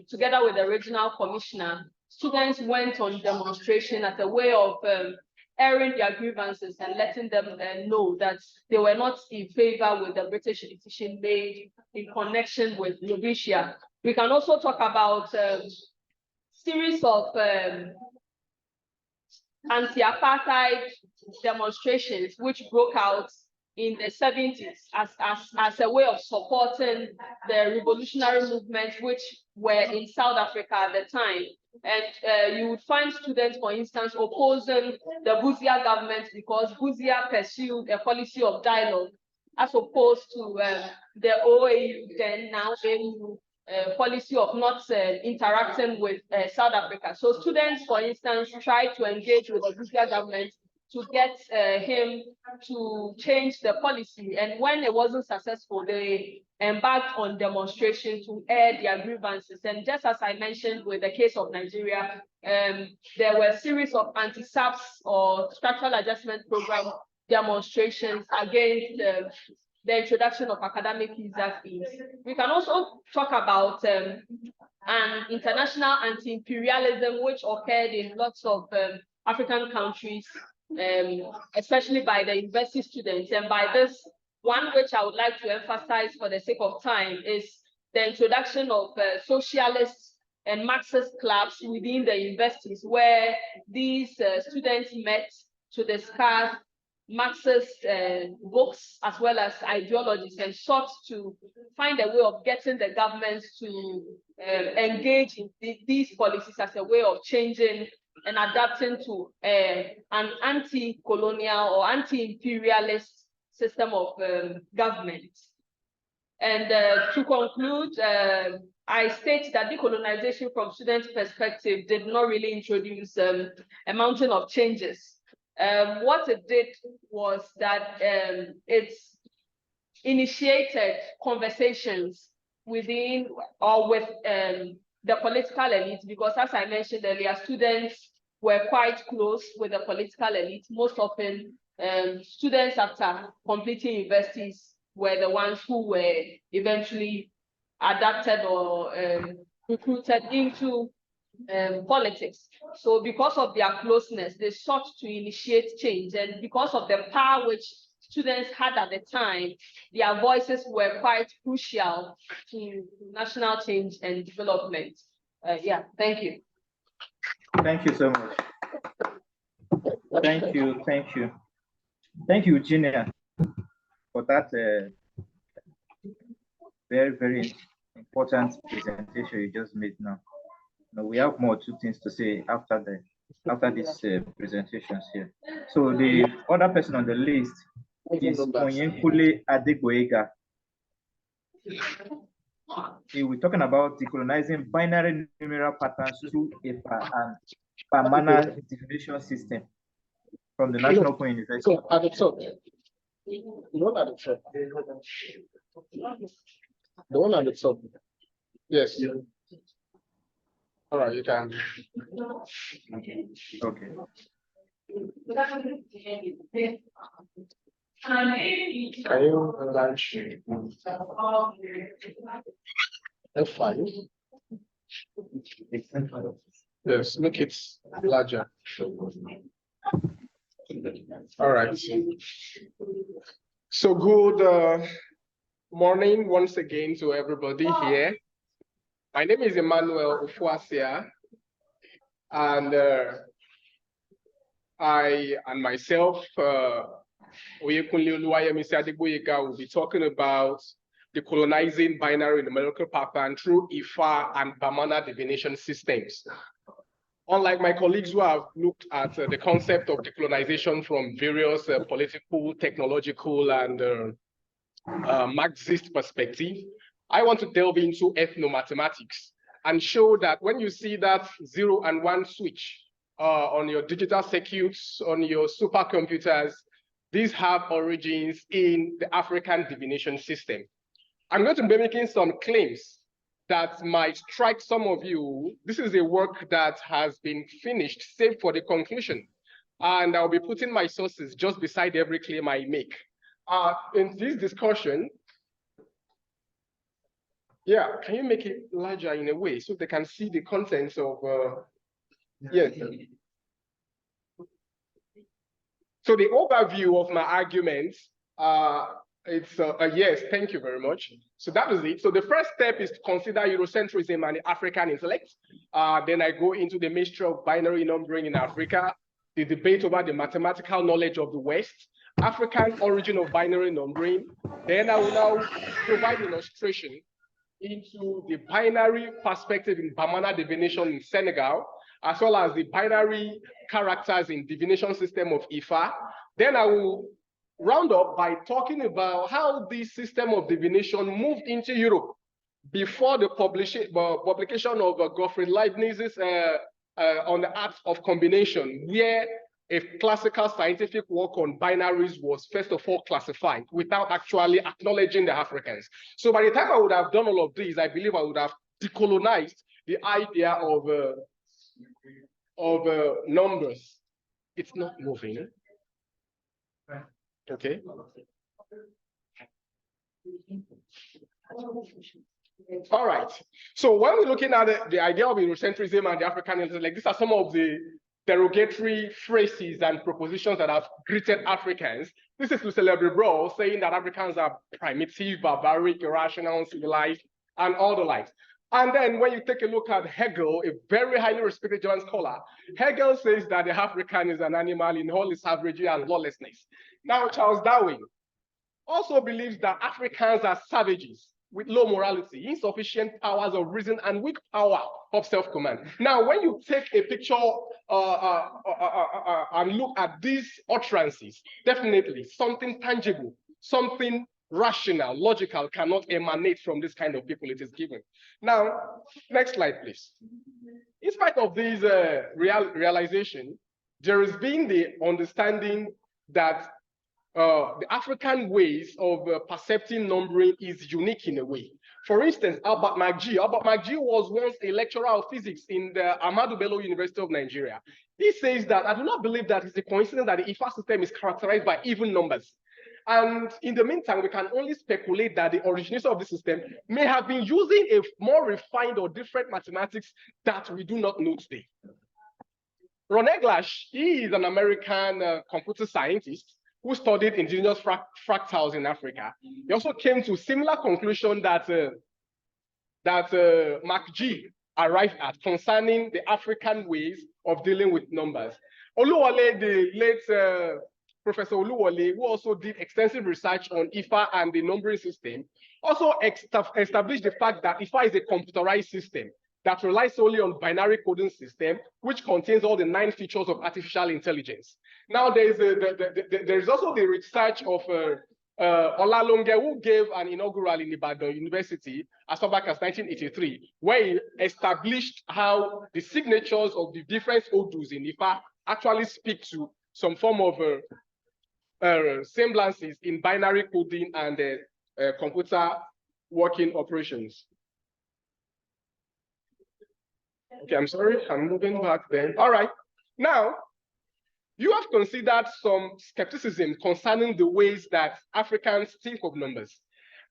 together with the regional commissioner, students went on demonstration as a way of airing their grievances and letting them know that they were not in favor with the British decision made in connection with Rhodesia. We can also talk about series of anti-apartheid demonstrations which broke out in the 70s as a way of supporting the revolutionary movements which were in South Africa at the time. And you would find students, for instance, opposing the Busia government because Busia pursued a policy of dialogue as opposed to the OAU, then now AU, policy of not interacting with South Africa. So students, for instance, tried to engage with the Busia government to get him to change the policy. And when it wasn't successful, they embarked on demonstration to air their grievances. And just as I mentioned with the case of Nigeria, there were a series of anti-SAPS or structural adjustment program demonstrations against the introduction of academic user fees. We can also talk about an international anti-imperialism which occurred in lots of African countries, especially by the university students. And by this, one which I would like to emphasize for the sake of time is the introduction of socialist and Marxist clubs within the universities, where these students met to discuss Marxist books as well as ideologies and sought to find a way of getting the governments to engage in these policies as a way of changing and adapting to an anti-colonial or anti-imperialist system of government. And to conclude, I state that decolonization from student perspective did not really introduce a mountain of changes. What it did was that it initiated conversations within or with the political elite, because as I mentioned earlier, students were quite close with the political elite. Most often, students after completing universities were the ones who were eventually adapted or recruited into politics. So because of their closeness, they sought to initiate change. And because of the power which students had at the time, their voices were quite crucial to national change and development. Yeah, thank you. Thank you so much. Thank you. Thank you, Eugenia, for that very, very important presentation you just made now. We have more 2 things to say after these presentations here. So the other person on the list is Onyenkule Adegboyega. We're talking about decolonizing binary numeral patterns through a per-manner definition system from the National Open University. So at the top, not at the top. The one at the top. Yes. All right, you can. Okay. Can you launch F5? Yes, make it larger. All right. So good morning once again to everybody here. My name is Emmanuel Ufuasia, and I and myself, Oyekunle Oluwayemi Adegboyega, will be talking about decolonizing binary numerical pattern through IFA and Bamana divination systems. Unlike my colleagues who have looked at the concept of decolonization from various political, technological, and Marxist perspective, I want to delve into ethnomathematics and show that when you see that 0 and 1 switch on your digital circuits, on your supercomputers, these have origins in the African divination system. I'm going to be making some claims that might strike some of you. This is a work that has been finished, save for the conclusion. And I'll be putting my sources just beside every claim I make. In this discussion, yeah, can you make it larger in a way so they can see the contents of, yes. So the overview of my arguments, it's a yes, thank you very much. So that is it. So the first step is to consider Eurocentrism and the African intellect. Then I go into the mystery of binary numbering in Africa, the debate over the mathematical knowledge of the West, African origin of binary numbering. Then I will now provide an illustration into the binary perspective in Bamana divination in Senegal, as well as the binary characters in divination system of Ifa. Then I will round up by talking about how this system of divination moved into Europe before the publication of Gottfried Leibniz's On the Art of Combination, where a classical scientific work on binaries was first of all classified without actually acknowledging the Africans. So by the time I would have done all of these, I believe I would have decolonized the idea of numbers. It's not moving. Okay. All right. So when we're looking at the idea of Eurocentrism and the African intellect, these are some of the derogatory phrases and propositions that have greeted Africans. This is Lucille Bro saying that Africans are primitive, barbaric, irrational, uncivilized, and all the likes. And then when you take a look at Hegel, a very highly respected German scholar, Hegel says that the African is an animal in all its savagery and lawlessness. Now, Charles Darwin also believes that Africans are savages with low morality, insufficient powers of reason, and weak power of self-command. Now, when you take a picture and look at these utterances, definitely something tangible, something rational, logical cannot emanate from this kind of people it is given. Now, next slide, please. In spite of this realization, there has been the understanding that the African ways of percepting numbering is unique in a way. For instance, Albert McGee was once a lecturer of physics in the Ahmadu Bello University of Nigeria. He says that I do not believe that it's a coincidence that the IFA system is characterized by even numbers. And in the meantime, we can only speculate that the originators of the system may have been using a more refined or different mathematics that we do not know today. Ron Eglash, he is an American computer scientist who studied indigenous fractals in Africa. He also came to a similar conclusion that McGee arrived at concerning the African ways of dealing with numbers. Oluwole, the late Professor Oluwole, who also did extensive research on IFA and the numbering system, also established the fact that IFA is a computerized system that relies solely on binary coding system, which contains all the 9 features of artificial intelligence. Now, there is also the research of Olalonge, who gave an inaugural in Ibadan University as far back as 1983, where he established how the signatures of the different odus in IFA actually speak to some form of semblances in binary coding and computer working operations. Okay, I'm sorry, I'm moving back then. All right, now, you have considered some skepticism concerning the ways that Africans think of numbers.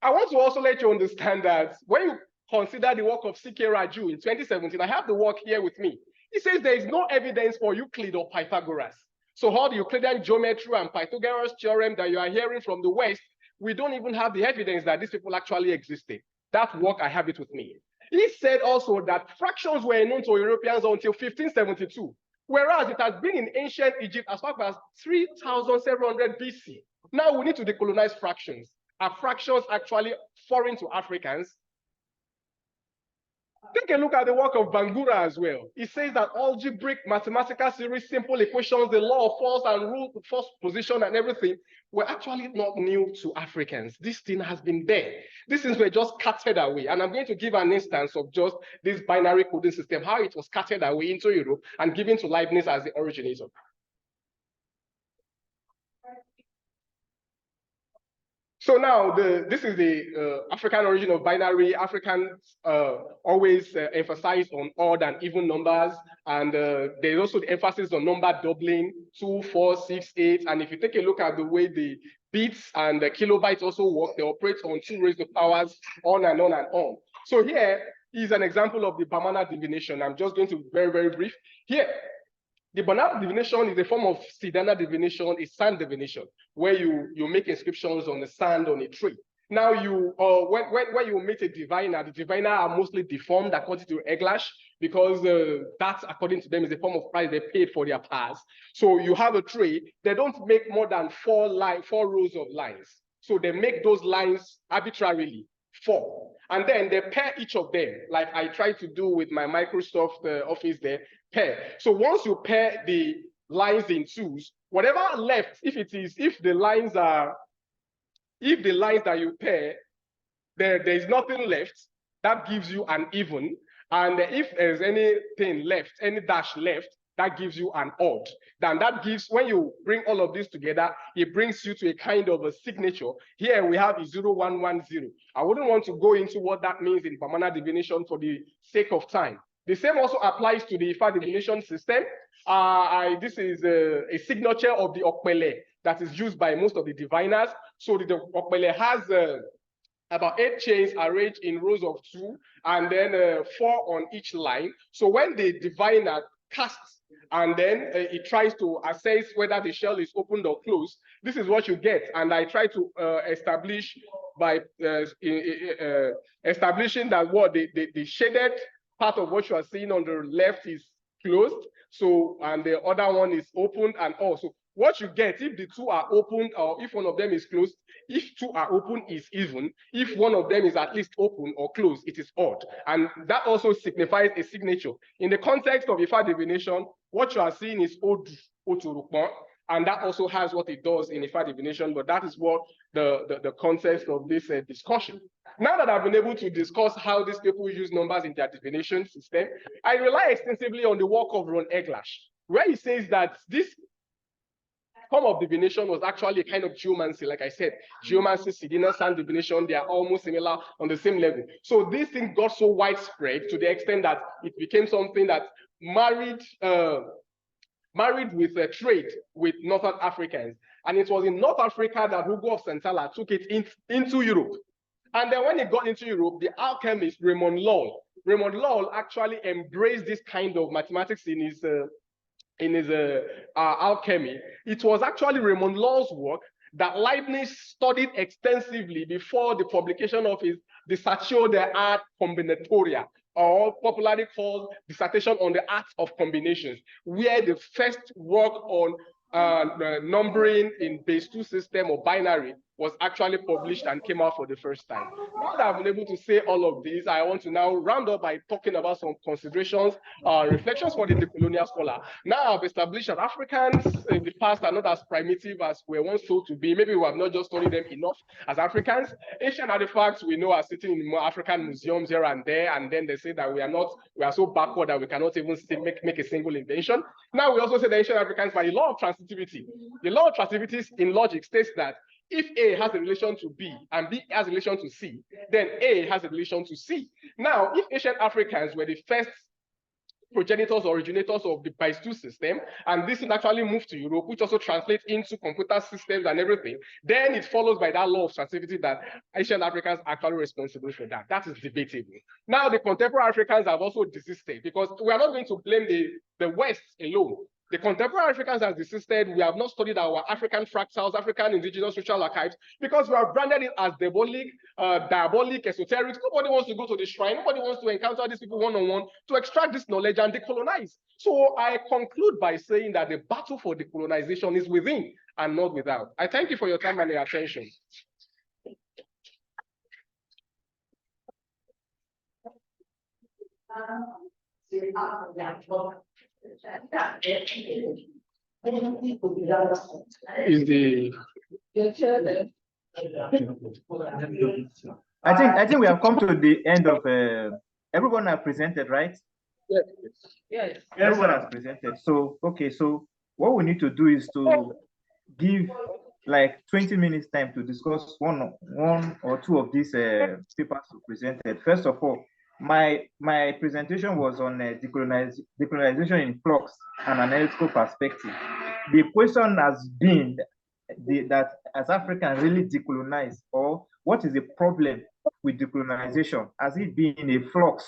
I want to also let you understand that when you consider the work of C.K. Raju in 2017, I have the work here with me. He says there is no evidence for Euclid or Pythagoras. So all the Euclidean geometry and Pythagoras theorem that you are hearing from the West, we don't even have the evidence that these people actually existed. That work, I have it with me. He said also that fractions were known to Europeans until 1572, whereas it has been in ancient Egypt as far as 3700 BC. Now we need to decolonize fractions. Are fractions actually foreign to Africans? Take a look at the work of Bangura as well. It says that algebraic mathematical series, simple equations, the law of force and rule of force position and everything were actually not new to Africans. This thing has been there. These things were just carted away. And I'm going to give an instance of just this binary coding system, how it was carted away into Europe and given to Leibniz as the originator. So now this is the African origin of binary. Africans always emphasize on odd and even numbers, and there's also the emphasis on number doubling, 2, 4, 6, 8. And if you take a look at the way the bits and the kilobytes also work, they operate on 2 raised to powers, on and on and on. So here is an example of the Bamana divination. I'm just going to be very, very brief. Here, the Bamana divination is a form of Sidana divination, a sand divination, where you make inscriptions on the sand on a tree. Now when you meet a diviner, the diviner are mostly deformed according to Eglash, because that, according to them, is a form of price they paid for their paths. So you have a tree, they don't make more than 4 rows of lines. So they make those lines arbitrarily, 4. And then they pair each of them, like I try to do with my Microsoft Office there, pair. So once you pair the lines in 2s, whatever left, if the lines that you pair, there is nothing left, that gives you an even. And if there's anything left, any dash left, that gives you an odd. Then that gives, when you bring all of this together, it brings you to a kind of a signature. Here we have a 0110. I wouldn't want to go into what that means in Bamana divination for the sake of time. The same also applies to the Ifa divination system. This is a signature of the Okpele that is used by most of the diviners. So the Okpele has about 8 chains arranged in rows of 2, and then 4 on each line. So when the diviner casts, and then it tries to assess whether the shell is opened or closed, this is what you get. And I try to establish by establishing that what the shaded part of what you are seeing on the left is closed. So, and the other one is opened, and also what you get if the 2 are opened, or if one of them is closed, if 2 are open is even, if one of them is at least open or closed, it is odd. And that also signifies a signature. In the context of Ifa divination, what you are seeing is Odu, Oturukpon, and that also has what it does in Ifa divination, but that is what the context of this discussion. Now that I've been able to discuss how these people use numbers in their divination system, I rely extensively on the work of Ron Eglash, where he says that this form of divination was actually a kind of geomancy. Like I said, geomancy, Sidina, sand divination, they are almost similar on the same level. So this thing got so widespread to the extent that it became something that married with a trade with Northern Africans. And it was in North Africa that Hugo of Santala took it into Europe. And then when it got into Europe, the alchemist Raymond Lull actually embraced this kind of mathematics in his alchemy. It was actually Raymond Lull's work that Leibniz studied extensively before the publication of his Dissertatio de Arte Combinatoria, or popularly called Dissertation on the Art of Combinations, where the first work on numbering in base 2 system or binary was actually published and came out for the first time. Now that I've been able to say all of this, I want to now round up by talking about some considerations, reflections for the decolonial scholar. Now I've established that Africans in the past are not as primitive as we were once told to be. Maybe we have not just studied them enough as Africans. Ancient artifacts we know are sitting in more African museums here and there, and then they say that we are so backward that we cannot even make a single invention. Now we also say the ancient Africans by the law of transitivity. The law of transitivity in logic states that if A has a relation to B and B has a relation to C, then A has a relation to C. Now, if ancient Africans were the first progenitors, originators of the PIS2 system, and this thing actually moved to Europe, which also translates into computer systems and everything, then it follows by that law of transitivity that Asian Africans are actually responsible for that. That is debatable. Now, the contemporary Africans have also desisted because we are not going to blame the West alone. The contemporary Africans has desisted. We have not studied our African fractals, African indigenous social archives, because we have branded it as diabolic, esoteric. Nobody wants to go to the shrine. Nobody wants to encounter these people one-on-one to extract this knowledge and decolonize. So I conclude by saying that the battle for decolonization is within and not without. I thank you for your time and your attention. Is the I think we have come to the end of everyone has presented, right? yes. Yes. Everyone has presented. So okay, so what we need to do is to give like 20 minutes time to discuss one or two of these papers presented. First of all, my presentation was on decolonization in flux and analytical perspective. The question has been that as Africans really decolonize, or what is the problem with decolonization? Has it been a flux?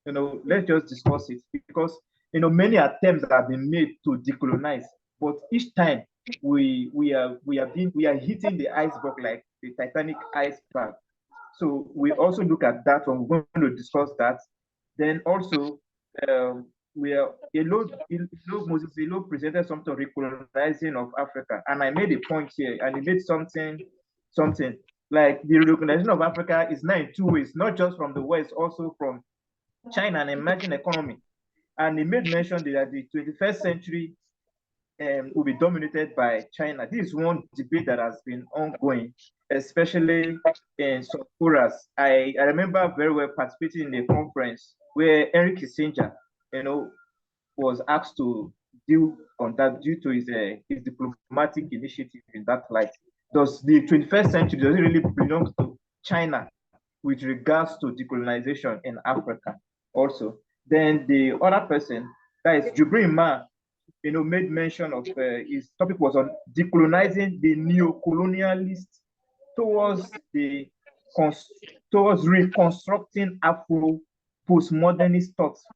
You know, let's just discuss it, because you know many attempts have been made to decolonize, but each time we are hitting the iceberg like the Titanic iceberg. So we also look at that when we're going to discuss that. Then also we are Moses presented something of recolonizing of Africa, and I made a point here, and he made something like the recolonization of Africa is now in two ways, not just from the West, also from China, an emerging economy. And he made mention that the 21st century will be dominated by China. This is one debate that has been ongoing, especially in some forums. I remember very well participating in a conference where Henry Kissinger, you know, was asked to deal on that due to his diplomatic initiative in that light. Does the 21st century, does it really belong to China with regards to decolonization in Africa also? Then the other person, that is Jubril Ma, you know, made mention of his topic was on decolonizing the neo-colonialist towards reconstructing Afro postmodernist thoughts.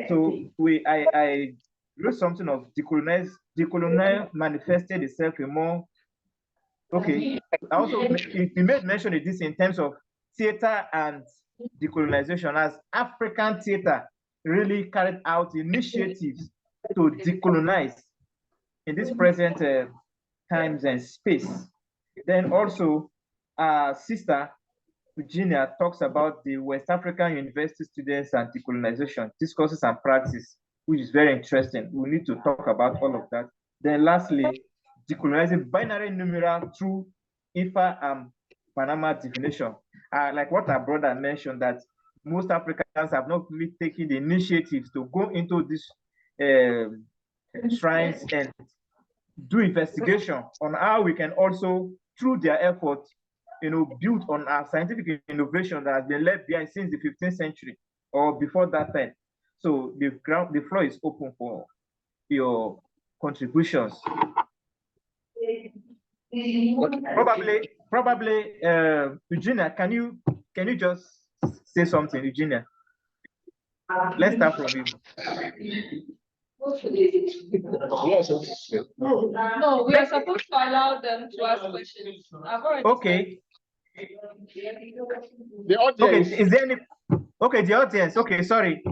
So I wrote something of decolonial manifested itself in more. Okay, I also he made mention of this in terms of theater and decolonization, as African theater really carried out initiatives to decolonize in this present times and space. Then also, Sister Virginia talks about the West African university students and decolonization, discourses and practice, which is very interesting. We need to talk about all of that. Then lastly, decolonizing binary numeral through Ifa and Panama definition. Like what our brother mentioned, that most Africans have not really taken the initiatives to go into these shrines and do investigation on how we can also, through their efforts, you know, build on our scientific innovation that has been left behind since the 15th century or before that time. So the floor is open for your contributions. Probably, Eugenia, can you just say something, Eugenia? Let's start from you. No, we are supposed to allow them to ask questions. Okay. The audience. Okay, is there any? Okay, the audience. Okay, sorry.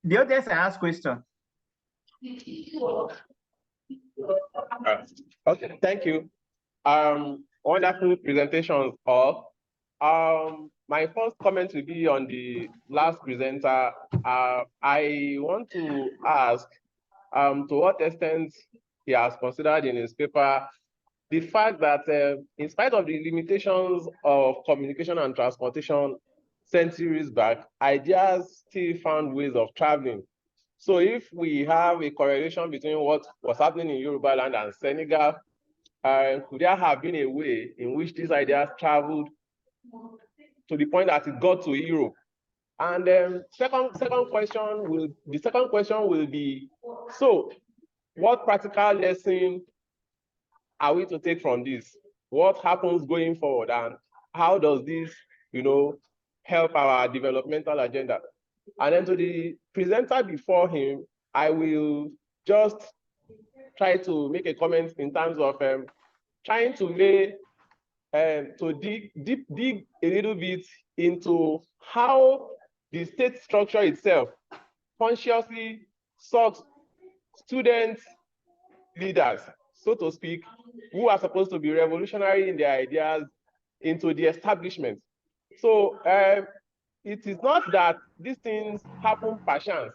The audience ask question. Okay, thank you. Wonderful presentations all. My first comment will be on the last presenter. I want to ask to what extent he has considered in his paper the fact that in spite of the limitations of communication and transportation centuries back, ideas still found ways of traveling. So if we have a correlation between what was happening in Yoruba land and Senegal, could there have been a way in which these ideas traveled to the point that it got to Europe? And the second question will be, so what practical lesson are we to take from this? What happens going forward, and how does this, help our developmental agenda? And then to the presenter before him, I will just try to make a comment in terms of trying to dig a little bit into how the state structure itself consciously sucks student leaders, so to speak, who are supposed to be revolutionary in their ideas, into the establishment. So it is not that these things happen by chance,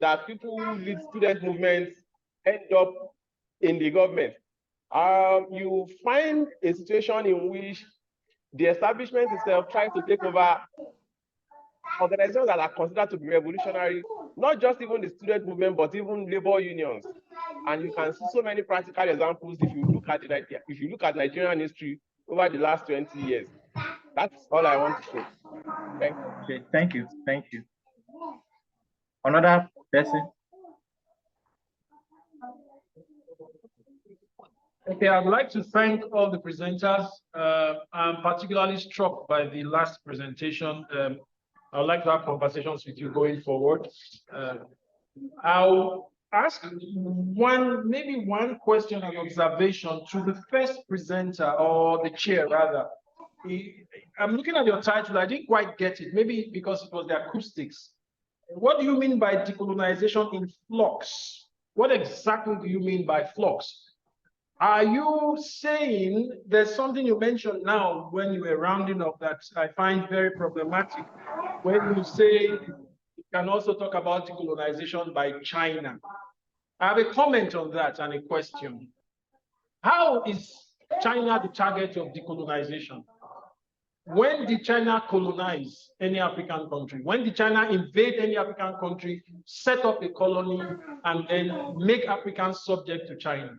that people who lead student movements end up in the government. You find a situation in which the establishment itself tries to take over organizations that are considered to be revolutionary, not just even the student movement, but even labor unions. And you can see so many practical examples if you look at Nigerian history over the last 20 years. That's all I want to say. Thank you. Okay, thank you. Thank you. Another person? Okay, I'd like to thank all the presenters. I'm particularly struck by the last presentation. I would like to have conversations with you going forward. I'll ask maybe one question and observation to the first presenter, or the chair rather. I'm looking at your title, I didn't quite get it, maybe because it was the acoustics. What do you mean by decolonization in flux? What exactly do you mean by flux? Are you saying there's something you mentioned now when you were rounding up that I find very problematic, when you say you can also talk about decolonization by China? I have a comment on that and a question. How is China the target of decolonization? When did China colonize any African country? When did China invade any African country, set up a colony, and then make Africans subject to China?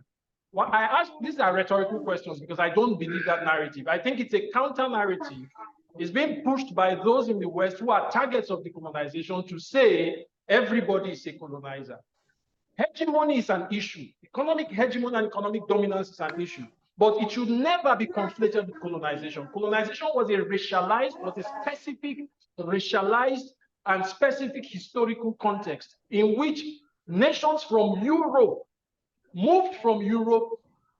Well, I ask, these are rhetorical questions because I don't believe that narrative. I think it's a counter narrative. It's being pushed by those in the West who are targets of decolonization to say everybody is a colonizer. Hegemony is an issue. Economic hegemony and economic dominance is an issue. But it should never be conflated with colonization. Colonization was a specific racialized and specific historical context in which nations from Europe moved from Europe,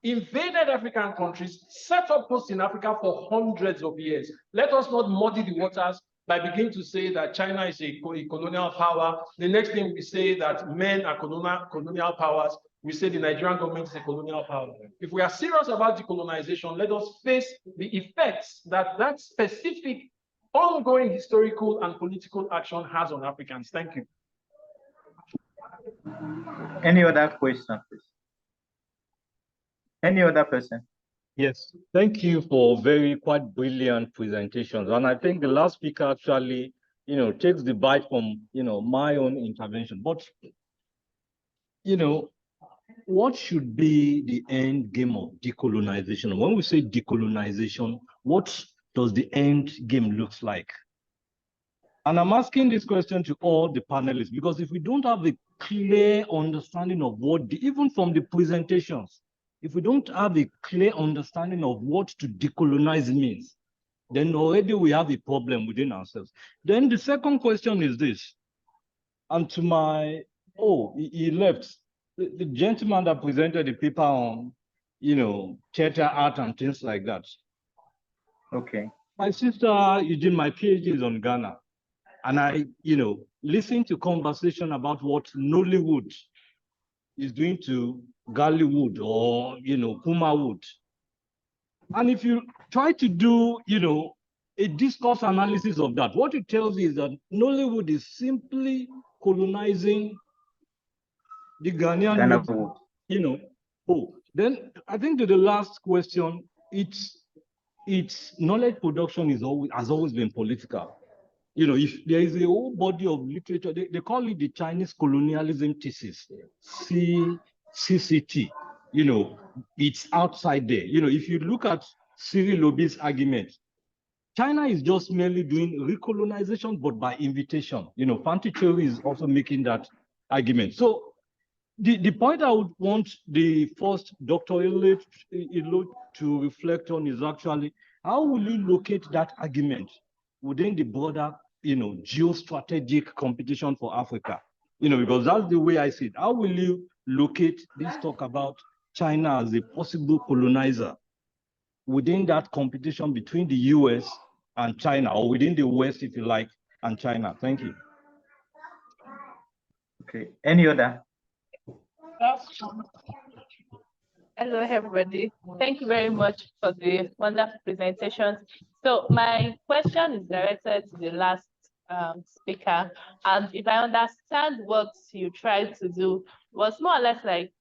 invaded African countries, set up posts in Africa for hundreds of years. Let us not muddy the waters by beginning to say that China is a colonial power. The next thing we say that men are colonial powers, we say the Nigerian government is a colonial power. If we are serious about decolonization, let us face the effects that that specific ongoing historical and political action has on Africans. Thank you. Any other question, please? Any other person? Yes, thank you for very quite brilliant presentations. And I think the last speaker actually, takes the bite from, my own intervention. But, what should be the end game of decolonization? When we say decolonization, what does the end game look like? And I'm asking this question to all the panelists, because if we don't have a clear understanding of even from the presentations, if we don't have a clear understanding of what to decolonize means, then already we have a problem within ourselves. Then the second question is this, and to my, he left, the gentleman that presented the paper on, theater art and things like that. Okay. My sister, Eugene, my PhD is on Ghana. And I, listen to conversation about what Nollywood is doing to Gallywood or, Pumawood. And if you try to do, a discourse analysis of that, what it tells you is that Nollywood is simply colonizing the Ghanaian, Then I think to the last question, its knowledge production has always been political. If there is a whole body of literature, they call it the Chinese colonialism thesis, CCT. It's outside there. If you look at Cyril Obi's argument, China is just merely doing recolonization, but by invitation. You know, Fanti Chewi is also making that argument. So the point I would want the first Dr. Ilo to reflect on is actually, how will you locate that argument within the broader, you know, geostrategic competition for Africa? You know, because that's the way I see it. How will you locate this talk about China as a possible colonizer within that competition between the US and China, or within the West, if you like, and China? Thank you. Okay, any other? Hello, everybody. Thank you very much for the wonderful presentations. So my question is directed to the last speaker. And if I understand what you tried to do, was more or less like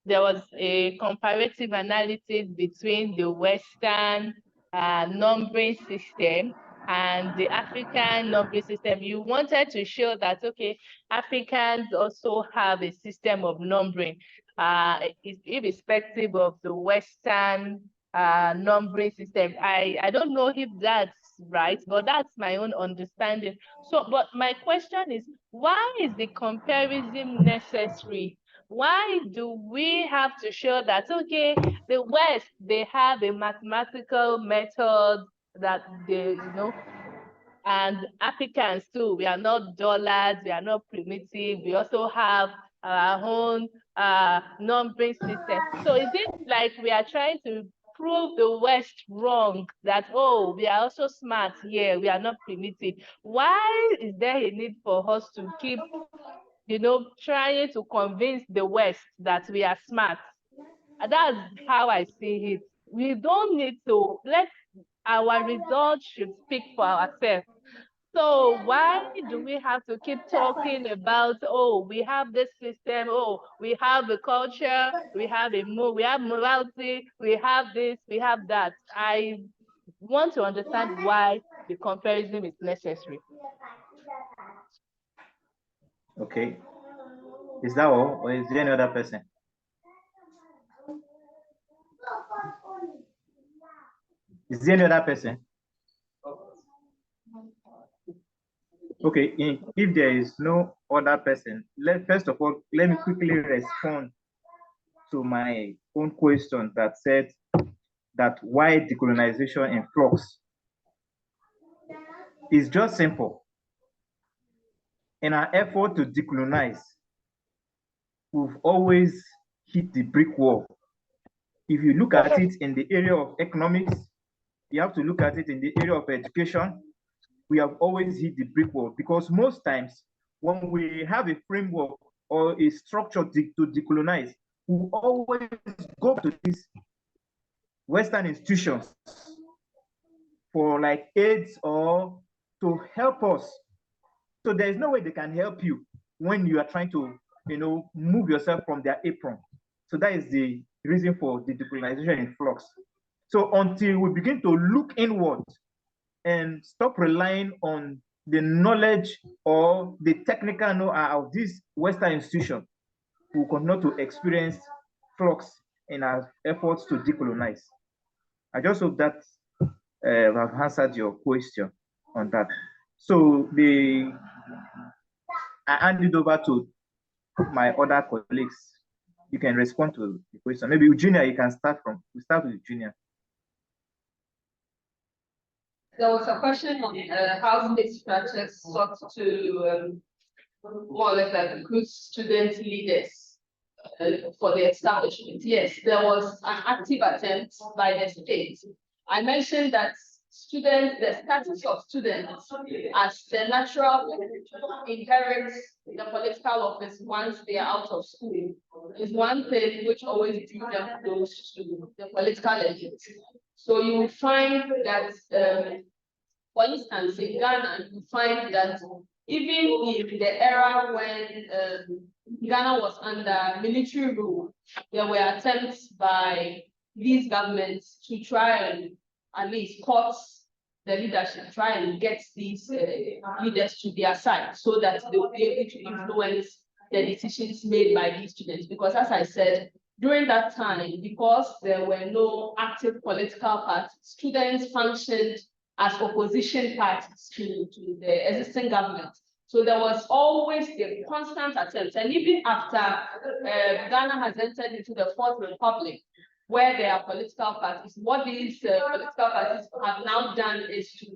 there was a comparative analysis between the Western numbering system and the African numbering system. You wanted to show that, okay, Africans also have a system of numbering, irrespective of the Western numbering system. I don't know if that's right, but that's my own understanding. So, but my question is, why is the comparison necessary? Why do we have to show that, okay, the West, they have a mathematical method that they, you know, and Africans too, we are not dollars, we are not primitive, we also have our own numbering system. So is it like we are trying to prove the West wrong, that, oh, we are also smart here, we are not primitive? Why is there a need for us to keep, you know, trying to convince the West that we are smart? And that's how I see it. We don't need to, let our results should speak for ourselves. So why do we have to keep talking about, oh, we have this system, oh, we have a culture, we have morality, we have this, we have that? I want to understand why the comparison is necessary. Okay. Is that all, or is there any other person? Is there any other person? Okay, if there is no other person, first of all, let me quickly respond to my own question that said that why decolonization in flux. It's just simple. In our effort to decolonize, we've always hit the brick wall. If you look at it in the area of economics, you have to look at it in the area of education. We have always hit the brick wall, because most times when we have a framework or a structure to decolonize, we always go to these Western institutions for like aids or to help us. So there is no way they can help you when you are trying to, you know, move yourself from their apron. So that is the reason for the decolonization in flux. So until we begin to look inward and stop relying on the knowledge or the technical know-how of these Western institutions, we will continue to experience flux in our efforts to decolonize. I just hope that I've answered your question on that. So I hand it over to my other colleagues. You can respond to the question. Maybe Eugenia, you can start we start with Eugenia. There was a question on how state structures sought to more or less like recruit student leaders for the establishment. Yes, there was an active attempt by the state. I mentioned that the status of students as the natural inherits the political office once they are out of school is one thing which always drew them close to the political elite. So you will find that, for instance, in Ghana, you find that even in the era when Ghana was under military rule, there were attempts by these governments to try and at least court the leadership, try and get these leaders to their side so that they will be able to influence the decisions made by these students. Because as I said, during that time, because there were no active political parties, students functioned as opposition parties to the existing government. So there was always the constant attempt, and even after Ghana has entered into the Fourth Republic, where there are political parties, what these political parties have now done is to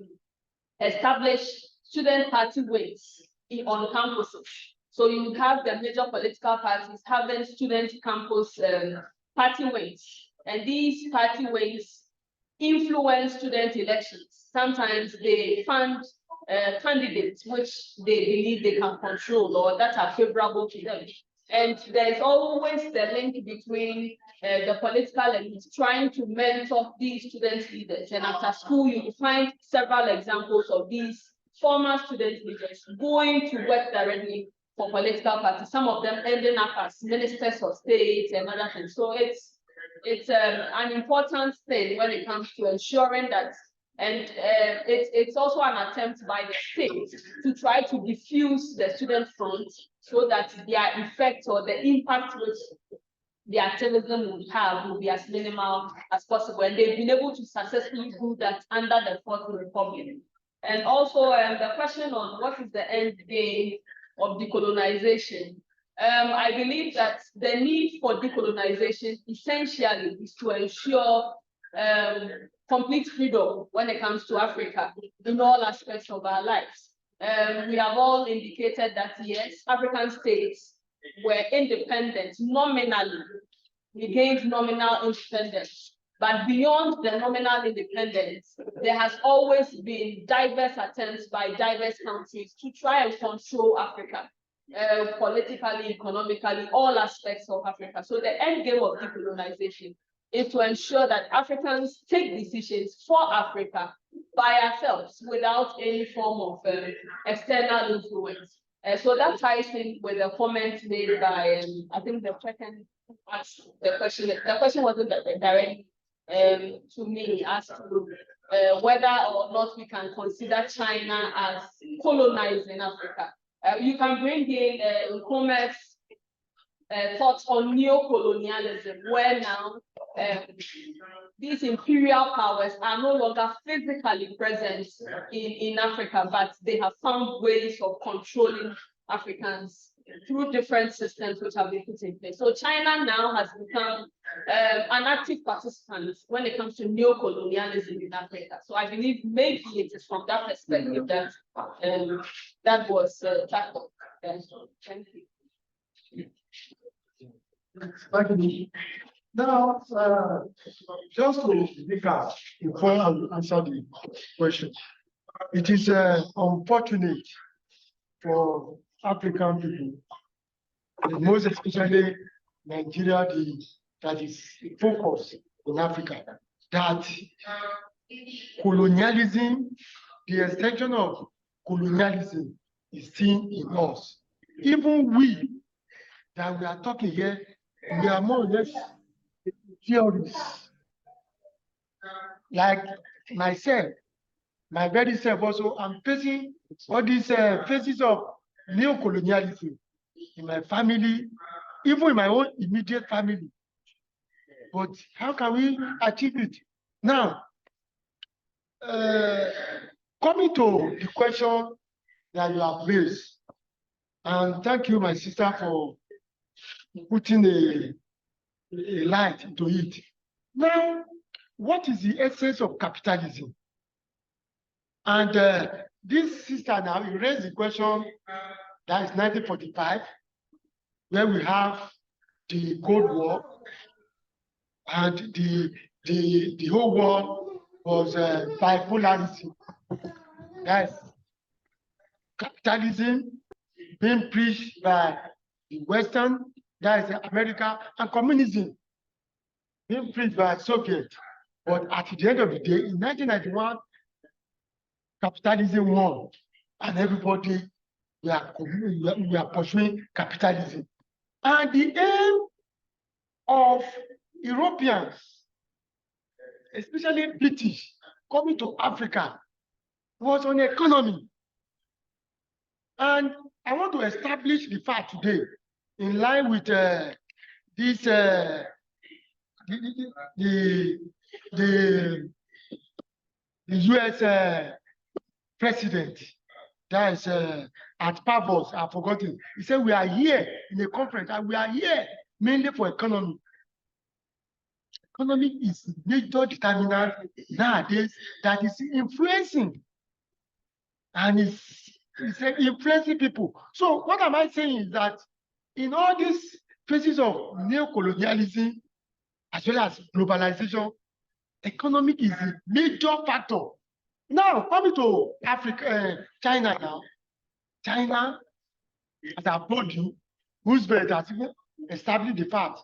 establish student party wings on campuses. So you have the major political parties having student campus party wings, and these party wings influence student elections. Sometimes they fund candidates which they believe they can control or that are favorable to them. And there's always the link between the political elite trying to mentor these student leaders. And after school, you find several examples of these former student leaders going to work directly for political parties, some of them ending up as ministers of state and other things. So it's an important thing when it comes to ensuring that, and it's also an attempt by the state to try to diffuse the student front so that their effect or the impact which the activism would have will be as minimal as possible. And they've been able to successfully do that under the Fourth Republic. And also the question on what is the end game of decolonization. I believe that the need for decolonization essentially is to ensure complete freedom when it comes to Africa in all aspects of our lives. We have all indicated that yes, African states were independent nominally. We gained nominal independence. But beyond the nominal independence, there has always been diverse attempts by diverse countries to try and control Africa, politically, economically, all aspects of Africa. So the end game of decolonization is to ensure that Africans take decisions for Africa by ourselves without any form of external influence. So that ties in with the comment made by, I think the second asked the question. The question wasn't direct to me as to whether or not we can consider China as colonizing Africa. You can bring in Nkrumah's thoughts on neo-colonialism, where now these imperial powers are no longer physically present in Africa, but they have found ways of controlling Africans through different systems which have been put in place. So China now has become an active participant when it comes to neo-colonialism in Africa. So I believe maybe it is from that perspective that that was tackled. Thank you. Thank you. Now, just to recap before I answer the question, it is unfortunate for African people, most especially Nigeria, that is focused in Africa, that colonialism, the extension of colonialism is seen in us. Even we that we are talking here, we are more or less theorists. Like myself, my very self also, I'm facing all these phases of neo-colonialism in my family, even in my own immediate family. But how can we achieve it? Now, coming to the question that you have raised, and thank you, my sister, for putting a light into it. Now, what is the essence of capitalism? And this sister now, you raised the question that is 1945, where we have the Cold War, and the whole world was bipolarity. That's capitalism being preached by the Western, that is America, and communism being preached by Soviet. But at the end of the day, in 1991, capitalism won, and everybody we are pursuing capitalism. And the aim of Europeans, especially British, coming to Africa was on economy. And I want to establish the fact today, in line with this the the US president, that is at Pavos, I've forgotten. He said, we are here in a conference and we are here mainly for economy. Economy is major determinant nowadays that is influencing and it's influencing people. So what am I saying is that in all these phases of neocolonialism as well as globalization, economic is a major factor. Now, coming to Africa, China now. China, as I've told you, Roosevelt has even established the fact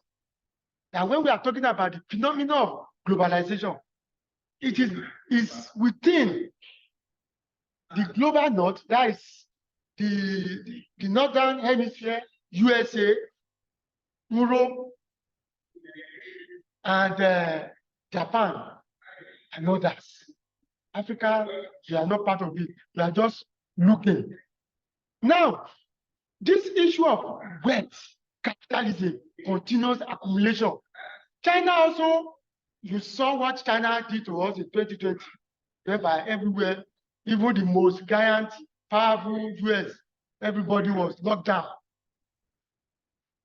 that when we are talking about the phenomenon of globalization, it is within the global north, that is the northern hemisphere, USA, Europe, and Japan, and others. Africa, we are not part of it. We are just looking. Now, this issue of wealth, capitalism, continuous accumulation. China also, you saw what China did to us in 2020, whereby everywhere, even the most giant, powerful US, everybody was locked down.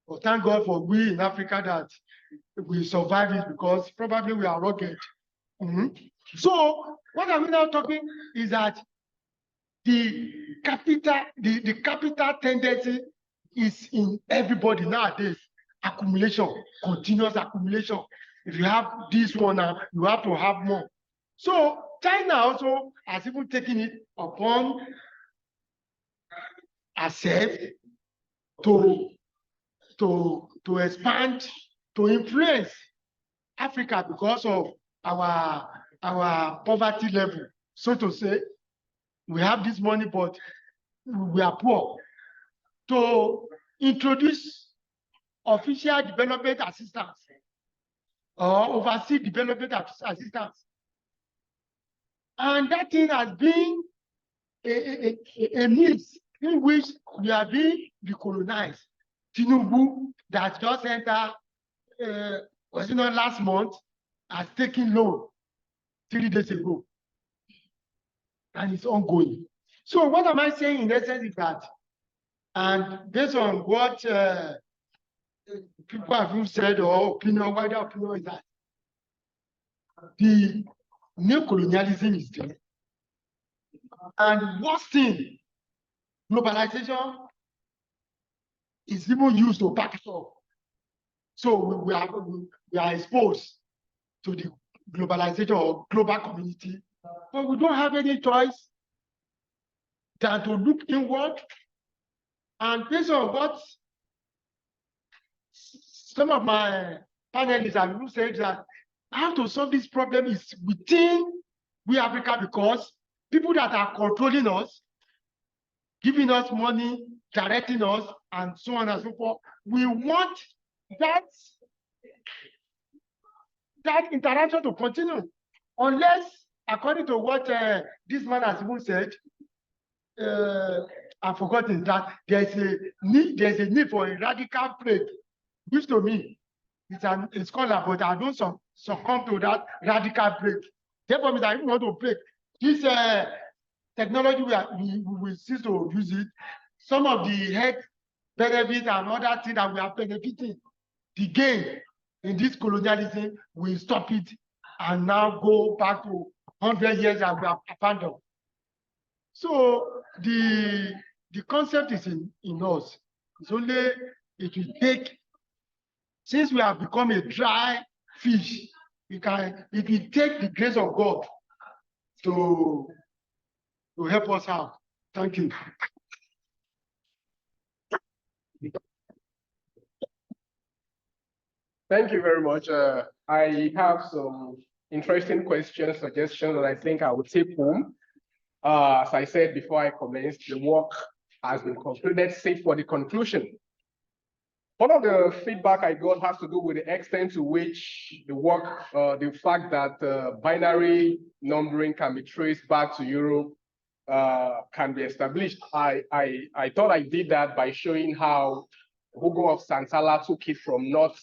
But thank God for we in Africa that we survived it because probably we are rugged. So what are we now talking is that the capital tendency is in everybody nowadays. Accumulation, continuous accumulation. If you have this one now, you have to have more. So China also has even taken it upon herself to expand, to influence Africa because of our poverty level, so to say. We have this money, but we are poor. To introduce official development assistance or oversee development assistance. And that thing has been a means in which we are being decolonized. Tinubu, that just entered, was it not last month, has taken loan 3 days ago. And it's ongoing. So what am I saying in essence is that, and based on what people have said or opinion, wider opinion is that the neocolonialism is there. And worst thing, globalization is even used to back it up. So we are exposed to the globalization or global community, but we don't have any choice than to look inward. And based on what some of my panelists have said, that how to solve this problem is within we Africa, because people that are controlling us, giving us money, directing us, and so on and so forth, we want that interaction to continue, unless, according to what this man has even said, I've forgotten that there's a need for a radical break, which to me it's a scholar, but I don't succumb to that radical break. Therefore, I want to break this technology. We will cease to use it. Some of the health benefits and other things that we are benefiting, the gain in this colonialism, we stop it and now go back to 100 years that we have abandoned. So the concept is in us. It's only it will take, since we have become a dry fish, it will take the grace of God to help us out. Thank you. Thank you very much. I have some interesting questions, suggestions that I think I will take home. As I said before I commenced, the work has been concluded, save for the conclusion. One of the feedback I got has to do with the extent to which the work, the fact that binary numbering can be traced back to Europe can be established. I thought I did that by showing how Hugo of Santala took it from North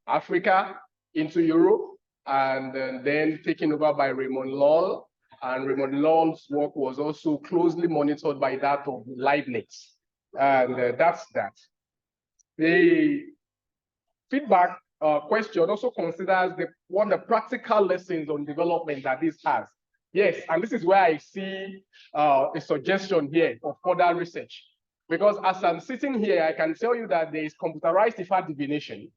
Africa into Europe, and then taken over by Raymond Lull, And Raymond Lull's work was also closely monitored by that of Leibniz. And that's that. The feedback question also considers what the practical lessons on development that this has. Yes, and this is where I see a suggestion here for further research. Because as I'm sitting here, I can tell you that there is computerized IFA divination.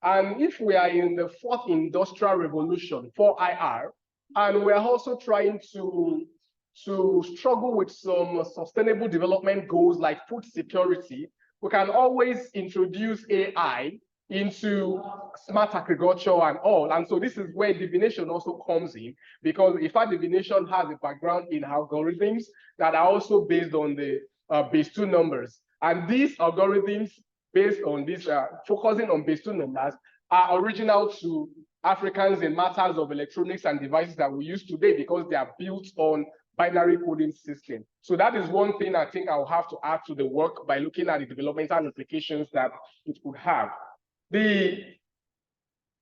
And if we are in the fourth industrial revolution, 4IR, and we're also trying to struggle with some sustainable development goals like food security, we can always introduce AI into smart agriculture and all. And so this is where divination also comes in, because IFA divination has a background in algorithms that are also based on the base 2 numbers. And these algorithms based on this, focusing on base 2 numbers, are original to Africans in matters of electronics and devices that we use today, because they are built on binary coding system. So that is one thing I think I'll have to add to the work by looking at the developmental implications that it could have. There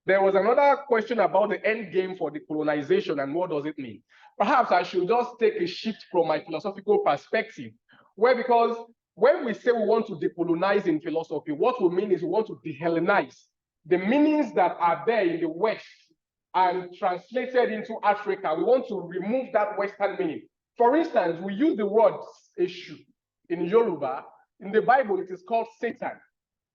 was another question about the end game for decolonization and what does it mean? Perhaps I should just take a shift from my philosophical perspective, because when we say we want to decolonize in philosophy, what we mean is we want to de-Hellenize the meanings that are there in the West and translated into Africa. We want to remove that Western meaning. For instance, we use the word Eshu in Yoruba. In the Bible, it is called Satan.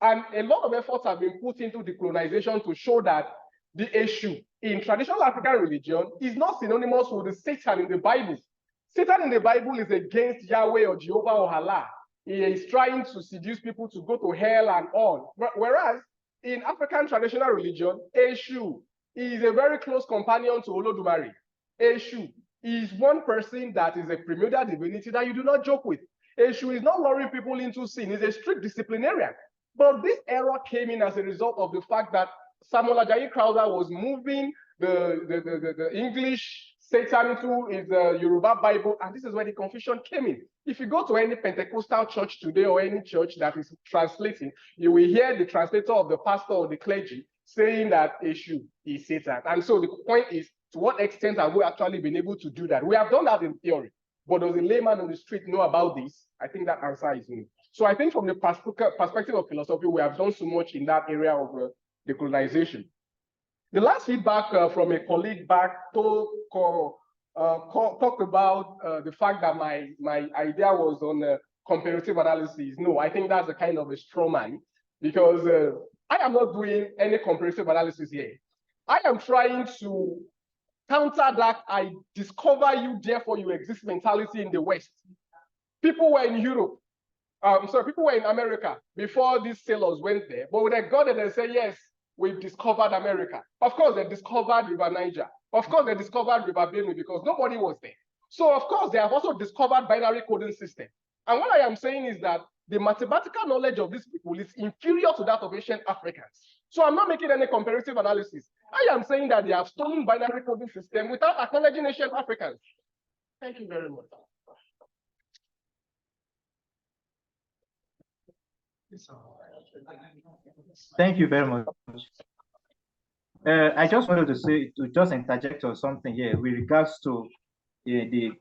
And a lot of efforts have been put into decolonization to show that the Eshu in traditional African religion is not synonymous with the Satan in the Bible. Satan in the Bible is against Yahweh or Jehovah or Allah. He is trying to seduce people to go to hell and all. Whereas in African traditional religion, Eshu is a very close companion to Olodumare. Eshu is one person that is a primordial divinity that you do not joke with. Eshu is not luring people into sin. He's a strict disciplinarian. But this error came in as a result of the fact that Samuel Ajayi Crowther was moving the English Satan into his Yoruba Bible, and this is where the confusion came in. If you go to any Pentecostal church today or any church that is translating, you will hear the translator of the pastor or the clergy saying that Eshu is Satan. And so the point is, to what extent have we actually been able to do that? We have done that in theory, but does a layman on the street know about this? I think that answer is no. So I think from the perspective of philosophy, we have done so much in that area of decolonization. The last feedback from a colleague back talked about the fact that my idea was on comparative analysis. No, I think that's a kind of a straw man, because I am not doing any comparative analysis here. I am trying to counter that I discover you, therefore you exist mentality in the West. People were in Europe. People were in America before these sailors went there, but when they got there, they say, yes, we've discovered America. Of course, they discovered River Niger. Of course, they discovered River Benue because nobody was there. So, of course, they have also discovered binary coding system. And what I am saying is that the mathematical knowledge of these people is inferior to that of ancient Africans. So I'm not making any comparative analysis. I am saying that they have stolen binary coding system without acknowledging ancient Africans. Thank you very much. Thank you very much. I just wanted to just interject on something here with regards to the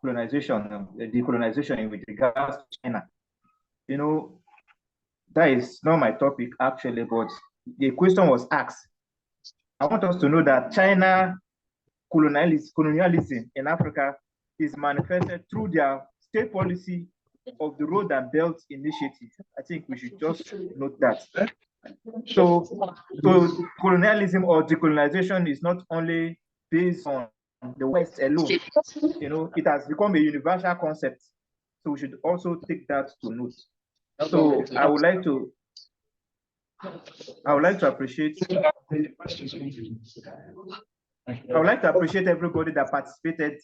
colonization, decolonization with regards to China. You know, that is not my topic actually, but the question was asked. I want us to know that China colonialism in Africa is manifested through their state policy of the Road and Belt Initiative. I think we should just note that. So colonialism or decolonization is not only based on the West alone. You know, it has become a universal concept. So we should also take that to note. So I would like to appreciate everybody that participated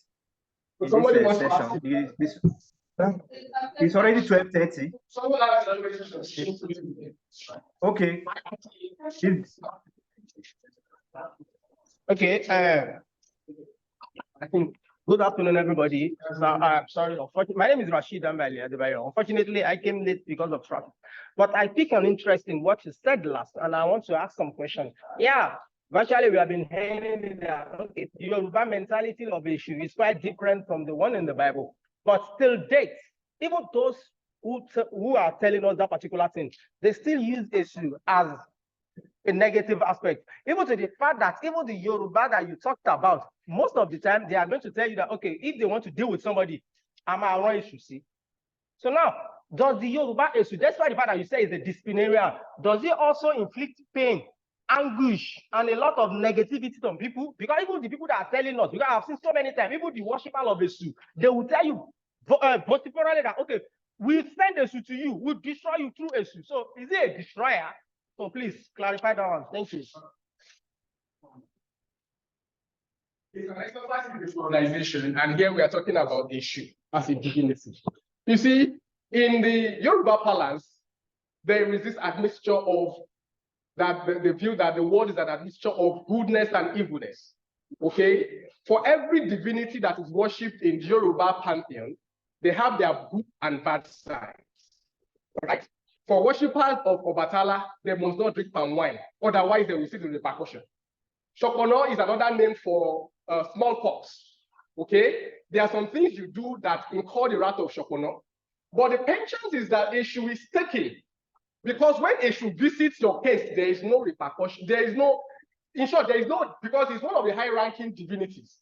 in this session. It's already 12:30. Okay. Okay. I think good afternoon, everybody. So, sorry, my name is Rashid Ambali. Unfortunately, I came late because of traffic. But I pick an interest in what you said last, and I want to ask some questions. Yeah, Virtually, we have been hearing it that okay, the Yoruba mentality of issue is quite different from the one in the Bible. But still date, even those who are telling us that particular thing, they still use issue as a negative aspect. Even to the fact that even the Yoruba that you talked about, most of the time, they are going to tell you that, okay, if they want to deal with somebody, I'm around issue, see. So now, does the Yoruba issue, despite the fact that you say it's a disciplinarian, does it also inflict pain, anguish, and a lot of negativity on people? Because even the people that are telling us, because I've seen so many times, even the worshippers of issue, they will tell you vociferously that, okay, we'll send issue to you, we'll destroy you through issue. So is it a destroyer? So please clarify that one. Thank you. It's an exercise in decolonization, and here we are talking about issue as a divinity. You see, in the Yoruba parlance, there is this admixture of that the view that the world is an admixture of goodness and evilness. Okay, for every divinity that is worshipped in the Yoruba pantheon, they have their good and bad sides. Right? For worshippers of Obatala, they must not drink palm wine, otherwise they will see the repercussion. Shokono is another name for smallpox. Okay, there are some things you do that incur the wrath of Shokono, but the penchant is that Eshu is taken, because when Eshu visits your case, there is no repercussion. There is no, in short, there is no, because it's one of the high-ranking divinities,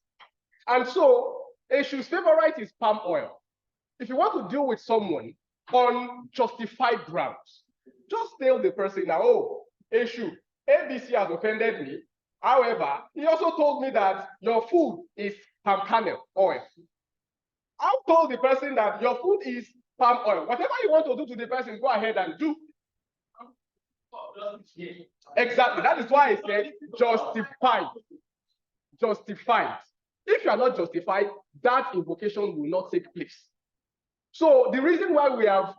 and so Eshu's favorite is palm oil. If you want to deal with someone on justified grounds, just tell the person now, oh, Eshu, ABC has offended me. However, he also told me that your food is palm kernel oil. I'll tell the person that your food is palm oil. Whatever you want to do to the person, go ahead and do. Exactly. That is why I said justified. Justified. If you are not justified, that invocation will not take place. So the reason why we have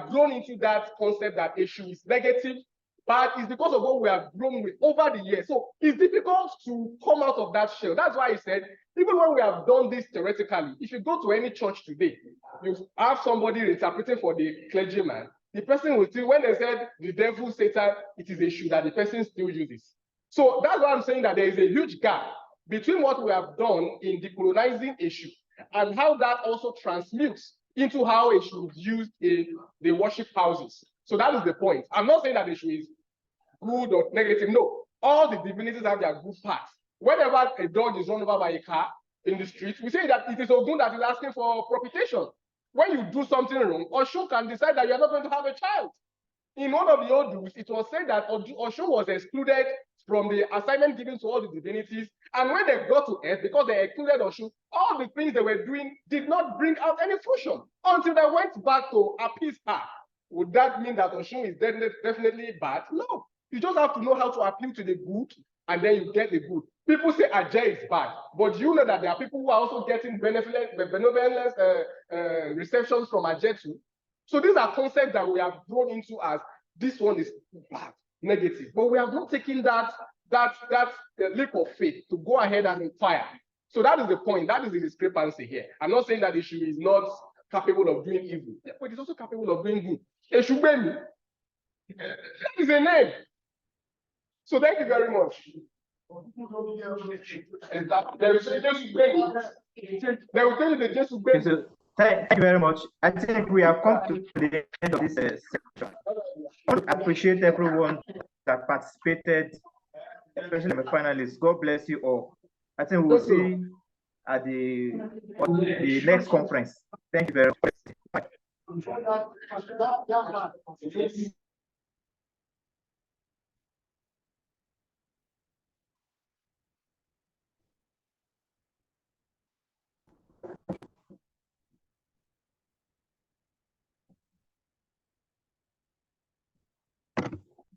grown into that concept that issue is negative, but it's because of what we have grown with over the years. So it's difficult to come out of that shell. That's why I said, even when we have done this theoretically, if you go to any church today, you have somebody interpreting for the clergyman, the person will still, when they said the devil, Satan, it is a issue that the person still uses. So that's why I'm saying that there is a huge gap between what we have done in decolonizing issue and how that also transmutes into how issue is used in the worship houses. So that is the point. I'm not saying that issue is good or negative. No, all the divinities have their good parts. Whenever a dog is run over by a car in the street, we say that it is Ogun that is asking for propitiation. When you do something wrong, Oshun can decide that you're not going to have a child. In one of the old rules, it was said that Oshun was excluded from the assignment given to all the divinities. And when they got to earth, because they excluded Oshun, all the things they were doing did not bring out any fruition until they went back to appease her. Would that mean that Oshun is definitely bad? No. You just have to know how to appeal to the good, and then you get the good. People say Ajay is bad, but you know that there are people who are also getting benevolent receptions from Ajay too. So these are concepts that we have grown into as this one is bad, negative. But we have not taken that leap of faith to go ahead and inquire. So that is the point. That is the discrepancy here. I'm not saying that issue is not capable of doing evil, but it's also capable of doing good. Eshubemi. That is a name. So thank you very much. There is a They will tell you the Jesus. So, thank you very much. I think we have come to the end of this section. I want to appreciate everyone that participated, especially the finalists. God bless you all. I think we'll see at the next conference. Thank you very much. Bye.